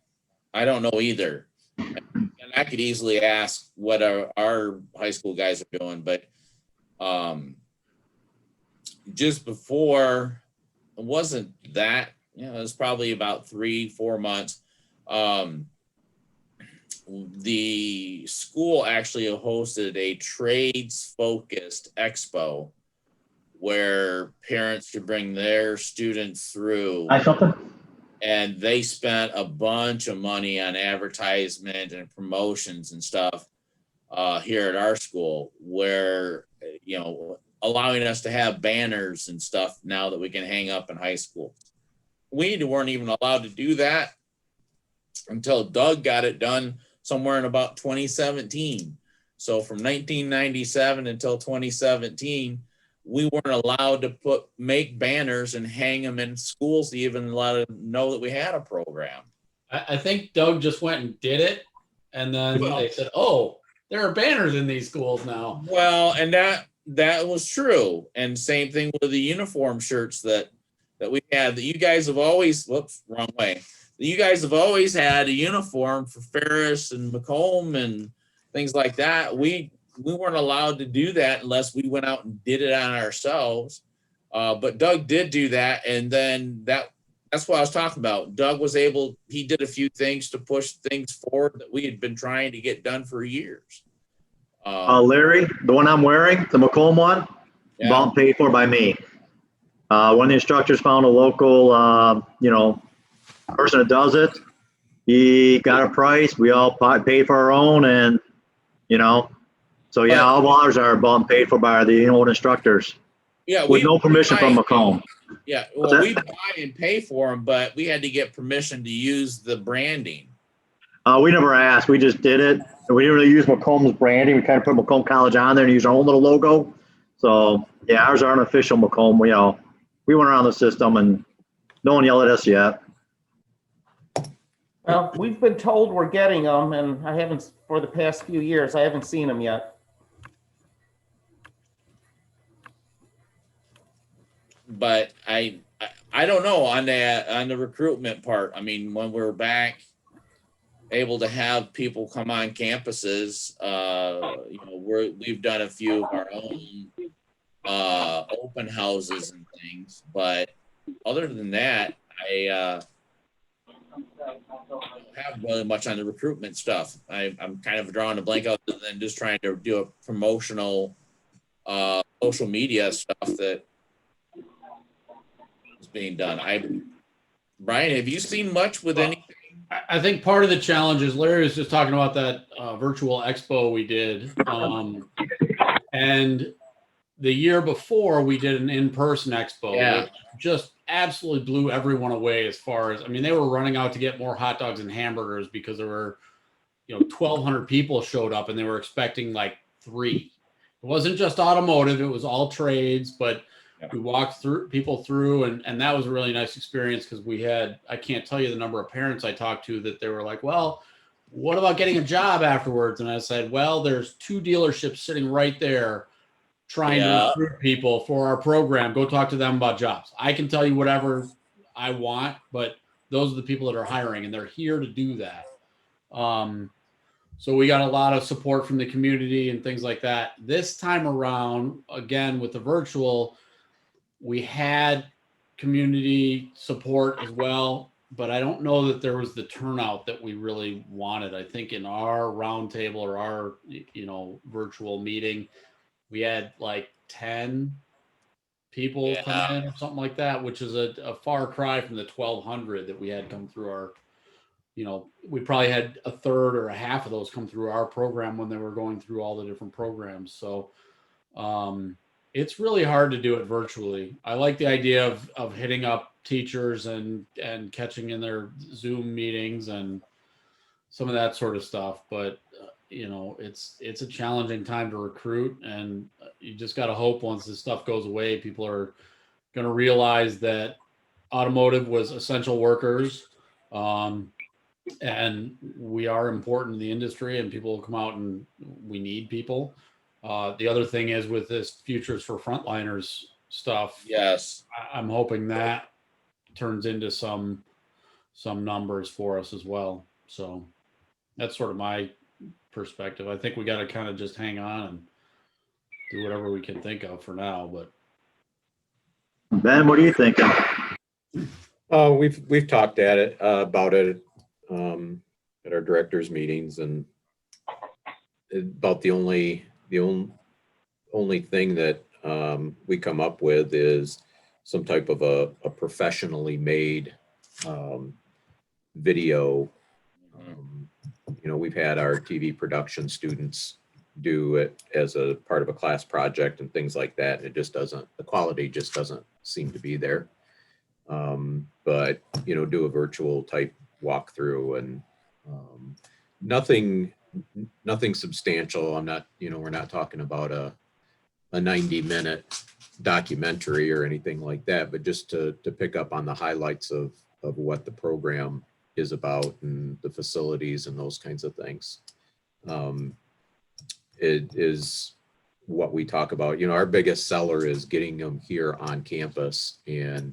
I don't know either. And I could easily ask what our high school guys are doing, but just before, it wasn't that, it was probably about 3-4 months. The school actually hosted a trades focused expo where parents could bring their students through, Something? and they spent a bunch of money on advertisement and promotions and stuff here at our school, where allowing us to have banners and stuff now that we can hang up in high school. We weren't even allowed to do that until Doug got it done somewhere in about 2017. So from 1997 until 2017, we weren't allowed to make banners and hang them in schools to even let them know that we had a program. I think Doug just went and did it, and then they said, "Oh, there are banners in these schools now." Well, and that was true. And same thing with the uniform shirts that we had. That you guys have always, wrong way. You guys have always had a uniform for Ferris and Macomb and things like that. We weren't allowed to do that unless we went out and did it on ourselves. But Doug did do that, and then that's what I was talking about. Doug he did a few things to push things forward that we had been trying to get done for years. Larry, the one I'm wearing, the Macomb one, Yeah. bought and paid for by me. One of the instructors found a local, person that does it. He got a price. We all paid for our own, and so yeah, all of ours are bought and paid for by the old instructors. Yeah, with no permission from Macomb. Yeah, well, we buy and pay for them, but we had to get permission to use the branding. We never asked. We just did it. We didn't really use Macomb's branding. We kind of put Macomb College on there and use our own little logo. So yeah, ours are an official Macomb. We went around the system and no one yelled at us yet. Well, we've been told we're getting them, and I haven't, for the past few years, I haven't seen them yet. But I don't know on the recruitment part. I mean, when we're back able to have people come on campuses, we've done a few of our own open houses and things. But other than that, I don't have really much on the recruitment stuff. I'm kind of drawing a blank other than just trying to do a promotional social media stuff that is being done. Brian, have you seen much with any? I think part of the challenge is Larry was just talking about that virtual expo we did. And the year before we did an in-person expo, which just absolutely blew everyone away as far as, I mean, they were running out to get more hot dogs and hamburgers because there were, 1,200 people showed up and they were expecting like 3. It wasn't just automotive, it was all trades, but we walked people through and that was a really nice experience because we had, I can't tell you the number of parents I talked to that they were like, well, what about getting a job afterwards? And I said, well, there's 2 dealerships sitting right there trying to recruit people for our program. Go talk to them about jobs. I can tell you whatever I want, but those are the people that are hiring and they're here to do that. So we got a lot of support from the community and things like that. This time around, again, with the virtual, we had community support as well, but I don't know that there was the turnout that we really wanted. I think in our roundtable or our, virtual meeting, we had like 10 people come in or something like that, which is a far cry from the 1,200 that we had come through our, we probably had a third or a half of those come through our program when they were going through all the different programs. So it's really hard to do it virtually. I like the idea of hitting up teachers and catching in their Zoom meetings and some of that sort of stuff. But it's a challenging time to recruit, and you just got to hope once this stuff goes away, people are going to realize that automotive was essential workers. And we are important in the industry and people will come out and we need people. The other thing is with this Futures for Frontliners stuff. Yes. I'm hoping that turns into some numbers for us as well. So that's sort of my perspective. I think we got to kind of just hang on and do whatever we can think of for now. But Ben, what are you thinking? We've talked about it at our directors meetings, and about the only thing that we come up with is some type of a professionally made video. We've had our TV production students do it as a part of a class project and things like that. And the quality just doesn't seem to be there. But do a virtual type walkthrough and nothing substantial. We're not talking about a 90-minute documentary or anything like that, but just to pick up on the highlights of what the program is about and the facilities and those kinds of things. It is what we talk about. Our biggest seller is getting them here on campus and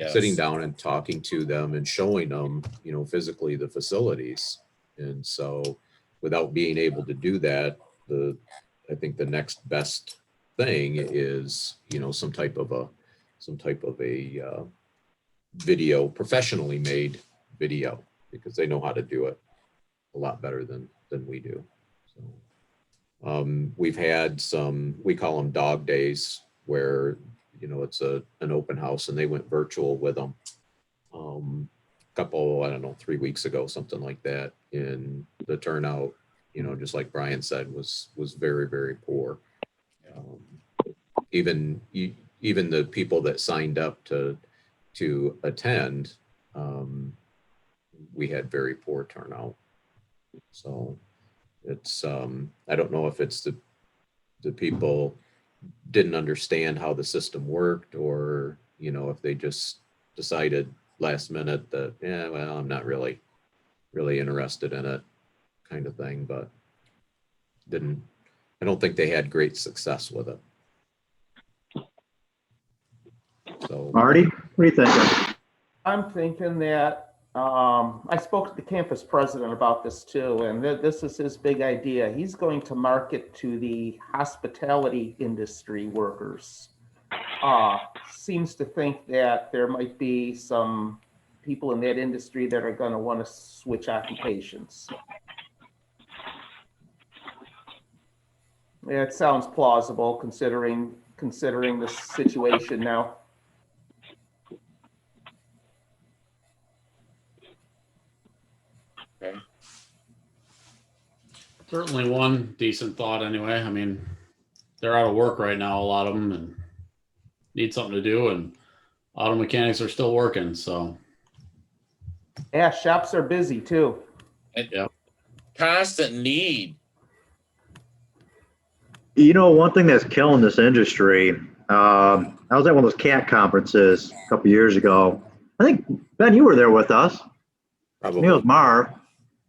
sitting down and talking to them and showing them, physically the facilities. And so without being able to do that, I think the next best thing is, some type of a video, professionally made video, because they know how to do it a lot better than we do. So we've had we call them dog days, where it's an open house, and they went virtual with them. Couple, 3 weeks ago, something like that. And the turnout, just like Brian said, was very, very poor. Even the people that signed up to attend, we had very poor turnout. So it's I don't know if it's the people didn't understand how the system worked, or if they just decided last minute that I'm not really interested in it, kind of thing. But I don't think they had great success with it. So Marty, what are you thinking? I'm thinking that I spoke to the campus president about this too, and this is his big idea. He's going to market to the hospitality industry workers. Seems to think that there might be some people in that industry that are going to want to switch occupations. It sounds plausible considering the situation now. Certainly one decent thought anyway. I mean, they're out of work right now, a lot of them, and need something to do, and auto mechanics are still working. So Yeah, shops are busy too. yeah, Constant need. You know, one thing that's killing this industry, I was at one of those CAT conferences a couple years ago. I think, Ben, you were there with us. I think it was Probably. Marv.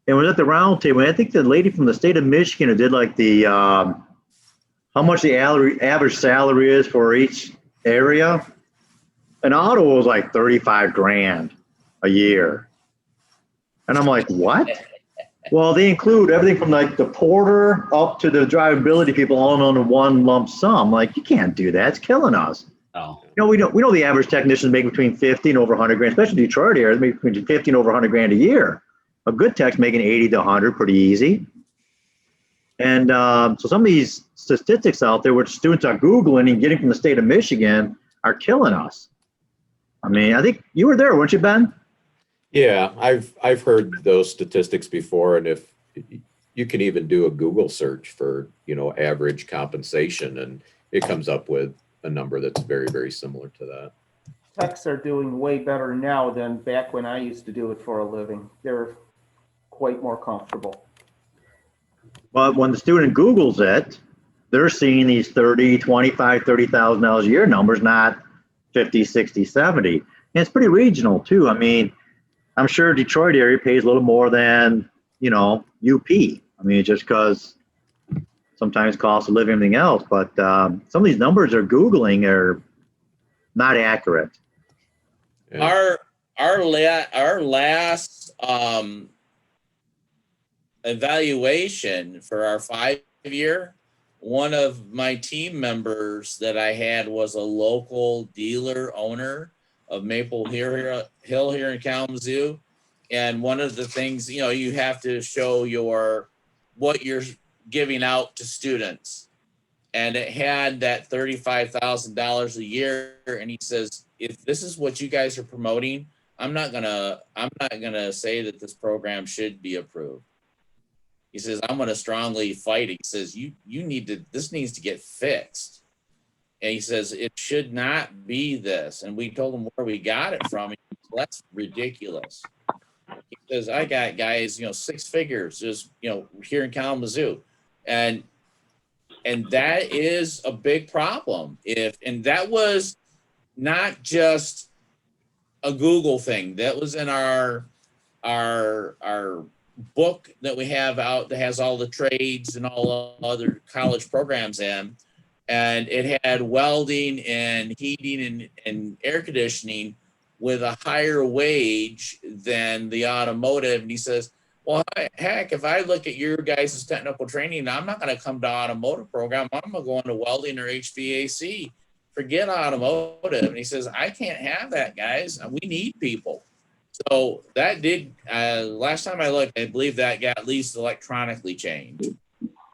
And we was at the roundtable. I think the lady from the state of Michigan who did like the, how much the average salary is for each area. An auto was like 35 grand a year. And I'm like, what? Well, they include everything from like the porter up to the drivability people all on one lump sum. Like, you can't do that. It's killing us. no, You know, we know the average technicians make between 50 and over 100 grand, especially Detroit area, they make between 50 and over 100 grand a year. A good tech's making 80 to 100 pretty easy. And so some of these statistics out there, which students are Googling and getting from the state of Michigan, are killing us. I mean, I think you were there, weren't you, Ben? Yeah, I've heard those statistics before, and if you can even do a Google search for, average compensation, and it comes up with a number that's very, very similar to that. Techs are doing way better now than back when I used to do it for a living. They're quite more comfortable. But when the student Googles it, they're seeing these 30, 25, $30,000 a year numbers, not 50, 60, 70. And it's pretty regional too. I mean, I'm sure Detroit area pays a little more than, UP. I mean, just because sometimes cost of living, everything else. But some of these numbers are Googling are not accurate. Yeah. Our last evaluation for our 5-year, one of my team members that I had was a local dealer owner of Maple Hill here in Kalamazoo. And one of the things, you have to show what you're giving out to students. And it had that $35,000 a year. And he says, if this is what you guys are promoting, I'm not gonna say that this program should be approved. He says, I'm gonna strongly fight it. He says, this needs to get fixed. And he says, it should not be this. And we told him where we got it from. That's ridiculous. He says, I got guys, 6 figures, just, here in Kalamazoo. And that is a big problem. And that was not just a Google thing. That was in our book that we have out that has all the trades and all other college programs in. And it had welding and heating and air conditioning with a higher wage than the automotive. And he says, well, heck, if I look at your guys' technical training, I'm not going to come to automotive program. I'm going to go into welding or HVAC. Forget automotive. And he says, I can't have that, guys. We need people. So that did, last time I looked, I believe that got at least electronically changed.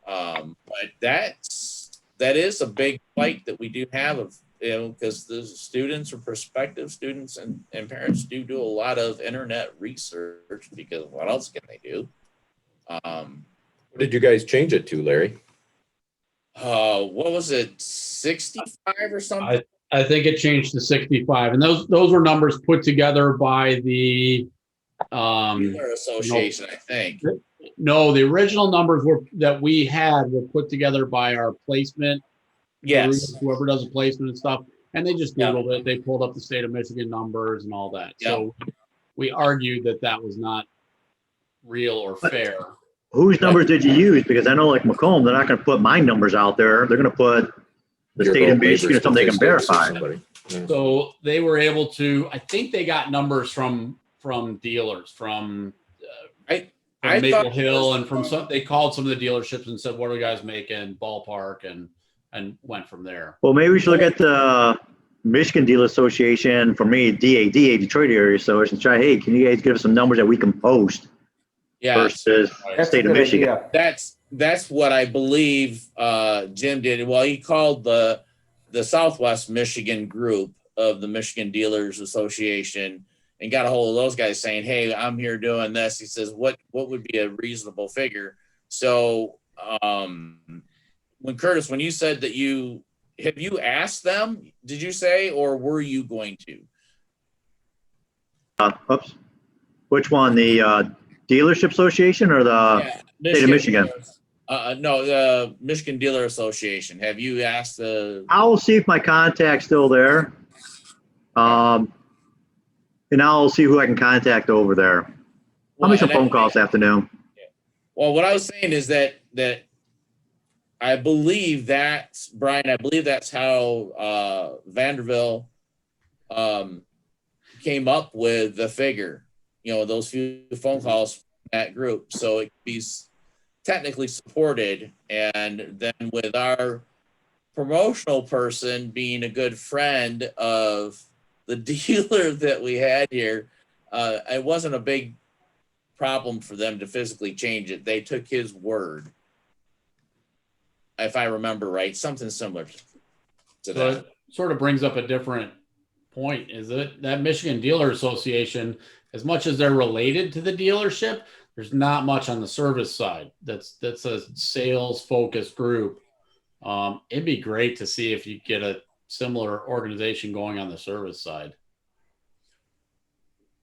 But that is a big fight that we do have because the students or prospective students and parents do a lot of internet research because what else can they do? What did you guys change it to, Larry? What was it, 65 or something? I think it changed to 65, and those were numbers put together by the Dealer Association, I think. No, the original numbers that we had were put together by our placement. Yes. Whoever does the placement and stuff, and they just Googled it. They pulled up the state of Michigan numbers and all that. Yep. So we argued that was not real or fair. Whose numbers did you use? Because I know like Macomb, they're not going to put my numbers out there. They're going to put the Your state of vote Michigan or something they can statistics or verify. somebody. Yeah. So they were able to. I think they got numbers from dealers from Maple Hill and from some. They called some of the dealerships and said, "What are you guys making?" Ballpark and went from there. Well, maybe we should look at the Michigan Dealer Association, for me, DA, Detroit Area Association, and try, hey, can you guys give us some numbers that we can post versus That's state a of good Michigan? idea. That's what I believe Jim did. Well, he called the Southwest Michigan group of the Michigan Dealers Association and got a hold of those guys saying, hey, I'm here doing this. He says, what would be a reasonable figure? So when Curtis, when you said that have you asked them, did you say, or were you going to? Oops. Which one? The dealership association or the state of Michigan? No, the Michigan Dealer Association. Have you asked the? I will see if my contact's still there. And I'll see who I can contact over there. I'll make some phone calls this afternoon. Well, what I was saying is that I believe that's Brian. I believe that's how Vanderbilt came up with the figure. Those few phone calls from that group, so it could be technically supported. And then with our promotional person being a good friend of the dealer that we had here, it wasn't a big problem for them to physically change it. They took his word, if I remember right, something similar to that. It sort of brings up a different point, is it? That Michigan Dealer Association, as much as they're related to the dealership, there's not much on the service side. That's a sales focused group. It'd be great to see if you get a similar organization going on the service side.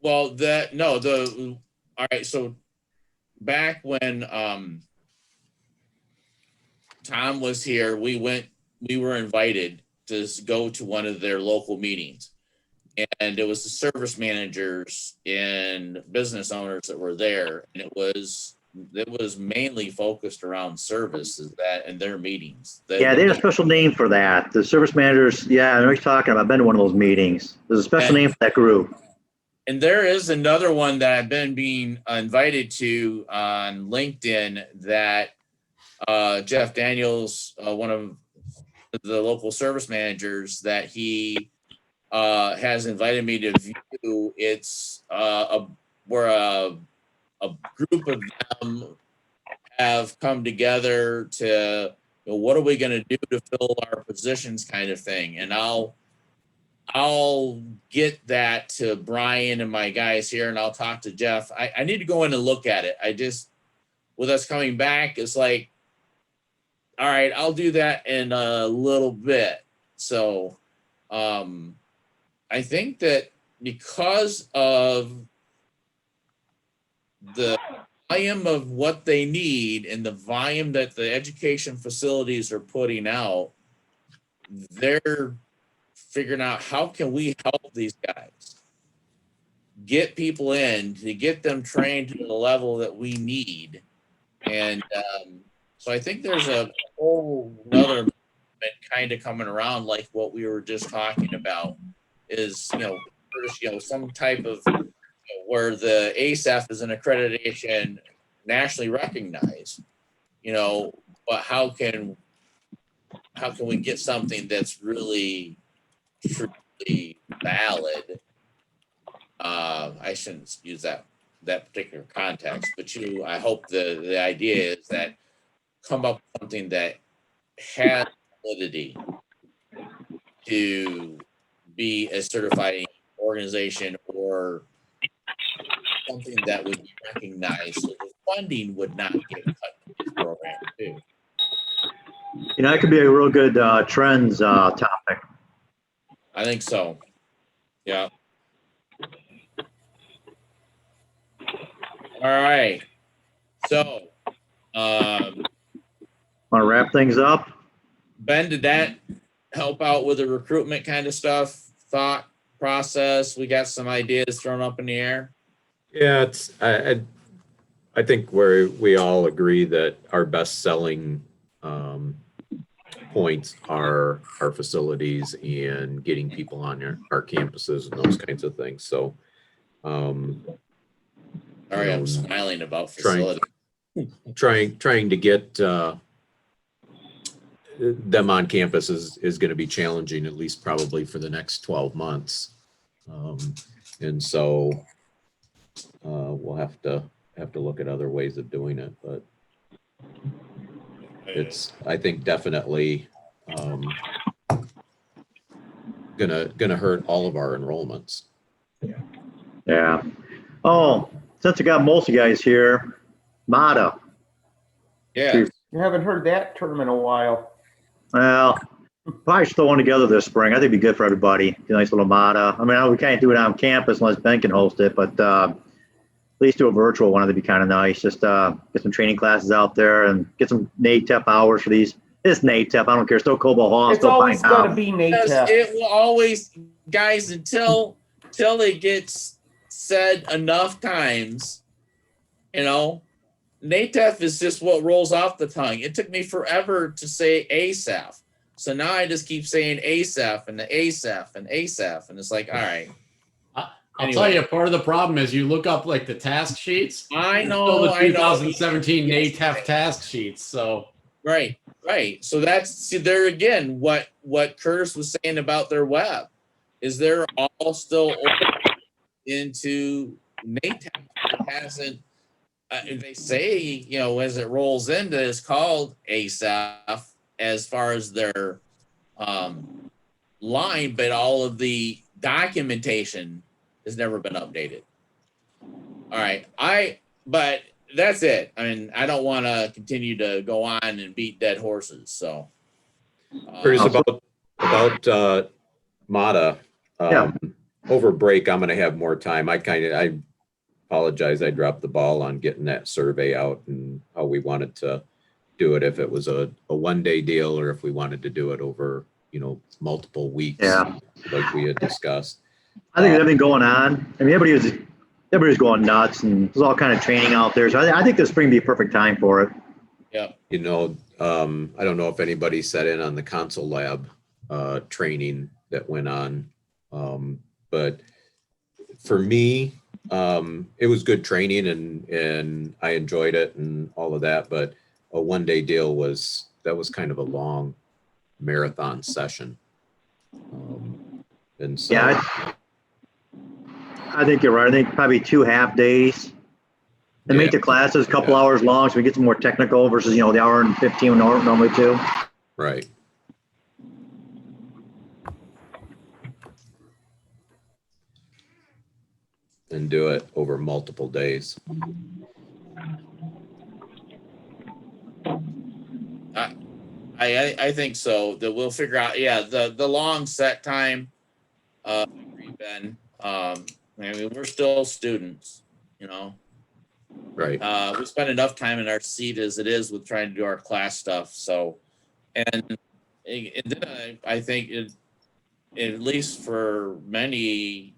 Well, all right. So back when Tom was here, we were invited to go to one of their local meetings, and it was the service managers and business owners that were there, and it was mainly focused around services and their meetings. They had a special name for that. The service managers. Yeah, I know what you're talking about. I've been to one of those meetings. There's a special name for that group. And there is another one that I've been being invited to on LinkedIn that Jeff Daniels, one of the local service managers, that he has invited me to view. It's where a group of them have come together to, what are we going to do to fill our positions, kind of thing. And I'll get that to Brian and my guys here, and I'll talk to Jeff. I need to go in and look at it. With us coming back, it's like, all right, I'll do that in a little bit. So I think that because of the volume of what they need and the volume that the education facilities are putting out, they're figuring out how can we help these guys get people in to get them trained to the level that we need. And so I think there's a whole nother movement kind of coming around, like what we were just talking about is, some type of where the ASAF is an accreditation nationally recognized, but how can we get something that's really truly valid? I shouldn't use that particular context, but I hope the idea is that come up with something that has validity to be a certifying organization or something that would be recognized, so the funding would not get cut in this program too. That could be a real good trends topic. I think so. Yeah. All right. So, want to wrap things up? Ben, did that help out with the recruitment kind of stuff? Thought process? We got some ideas thrown up in the air. Yeah, I think we all agree that our best selling points are our facilities and getting people on our campuses and those kinds of things. So, sorry, I'm smiling about facility. Trying to get them on campus is going to be challenging, at least probably for the next 12 months. And so we'll have to look at other ways of doing it, but it's, I think, definitely gonna hurt all of our enrollments. Yeah. Oh, since I got most of you guys here, motto. Yeah. You haven't heard that term in a while. Well, probably should throw one together this spring. I think it'd be good for everybody. A nice little MATA. I mean, we can't do it on campus unless Ben can host it, but at least do a virtual one. That'd be kind of nice. Just get some training classes out there and get some NATEP hours for these. It's NATEP. I don't care. Still Cobalt Hall. It's Still always Pine got to Town. be Because NATEP. it will always, guys, until it gets said enough times, NATEF is just what rolls off the tongue. It took me forever to say ASAF. So now I just keep saying ASAF and the ASAF and ASAF. And it's like, all right. I'll tell you, part of the problem is you look up like the task sheets. I it's know. still the I know. 2017 NATEF task sheets. So Right. So that's there again. What Curtis was saying about their web is they're all still into NATEF. It hasn't. They say as it rolls into, it's called ASAF as far as their line, but all of the documentation has never been updated. All right, but that's it. I mean, I don't want to continue to go on and beat dead horses. So, Curtis, about MATA. Over break, I'm going to have more time. I apologize. I dropped the ball on getting that survey out and how we wanted to do it. If it was a 1-day deal or if we wanted to do it over, multiple weeks, like we had discussed. I think there's everything going on. I mean, everybody's going nuts, and there's all kind of training out there. So I think this spring would be a perfect time for it. Yeah. I don't know if anybody sat in on the console lab training that went on, but for me, it was good training and I enjoyed it and all of that. But a 1-day deal was kind of a long marathon session, and so. Yeah, I think you're right. I think probably 2 half days. And make the classes a couple hours long so we get some more technical versus, the hour and 15 we normally do. Right. And do it over multiple days. I think so. That we'll figure out. Yeah, the long set time. Ben. I mean, we're still students, Right. We spend enough time in our seat as it is with trying to do our class stuff. So, and then I think at least for many.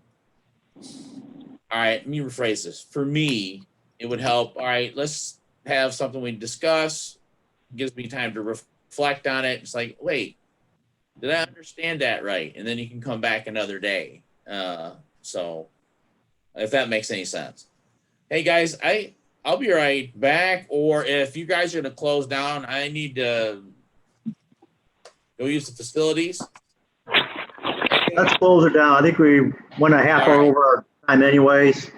All right, let me rephrase this. For me, it would help. All right, let's have something we discuss. Gives me time to reflect on it. It's like, wait, did I understand that right? And then you can come back another day. So if that makes any sense. Hey guys, I'll be right back. Or if you guys are gonna close down, I need to go use the facilities. Let's close it down. I think we went a half hour over our time anyways.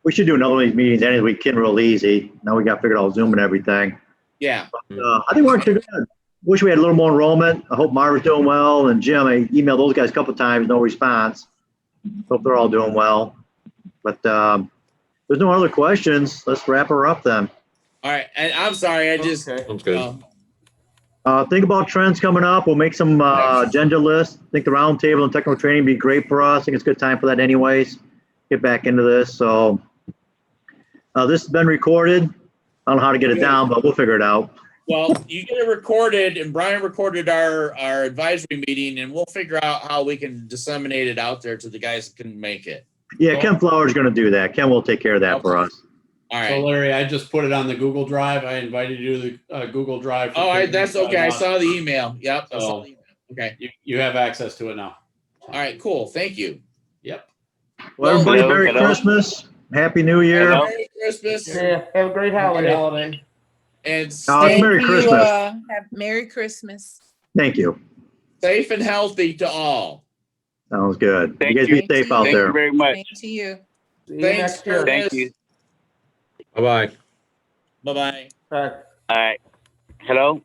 We should do another one of these meetings anyways. We can real easy. Now we got figured out Zoom and everything. Yeah. But, I think we're actually good. Wish we had a little more enrollment. I hope Marva's doing well. And Jim, I emailed those guys a couple of times, no response. Hope they're all doing well. But there's no other questions. Let's wrap her up then. All right. And I'm sorry, I just Sounds good. Think about trends coming up. We'll make some agenda lists. I think the roundtable and technical training would be great for us. I think it's a good time for that anyways. Get back into this. So this has been recorded. I don't know how to get it down, but we'll figure it out. Well, you get it recorded, and Brian recorded our advisory meeting, and we'll figure out how we can disseminate it out there to the guys that couldn't make it. Yeah, Ken Flower's going to do that. Ken will take care of that for us. All right. So Larry, I just put it on the Google Drive. I invited you to the Google Drive. That's okay. I saw the email. Yep. I saw the email. Okay. You have access to it now. All right. Cool. Thank you. Yep. Well, everybody, Hello, Merry hello. Christmas. Happy New Year. Hello. Merry Christmas. Yeah, have a great holiday. And Oh, it's stay Merry Christmas. Have Merry Christmas. Thank you. safe and healthy to all. Sounds good. Thank You guys you. be safe out Thank there. you very much. Same to you. See you Thanks, next year. Curtis. Thank you. Bye-bye. Bye-bye. Bye. All right. Hello?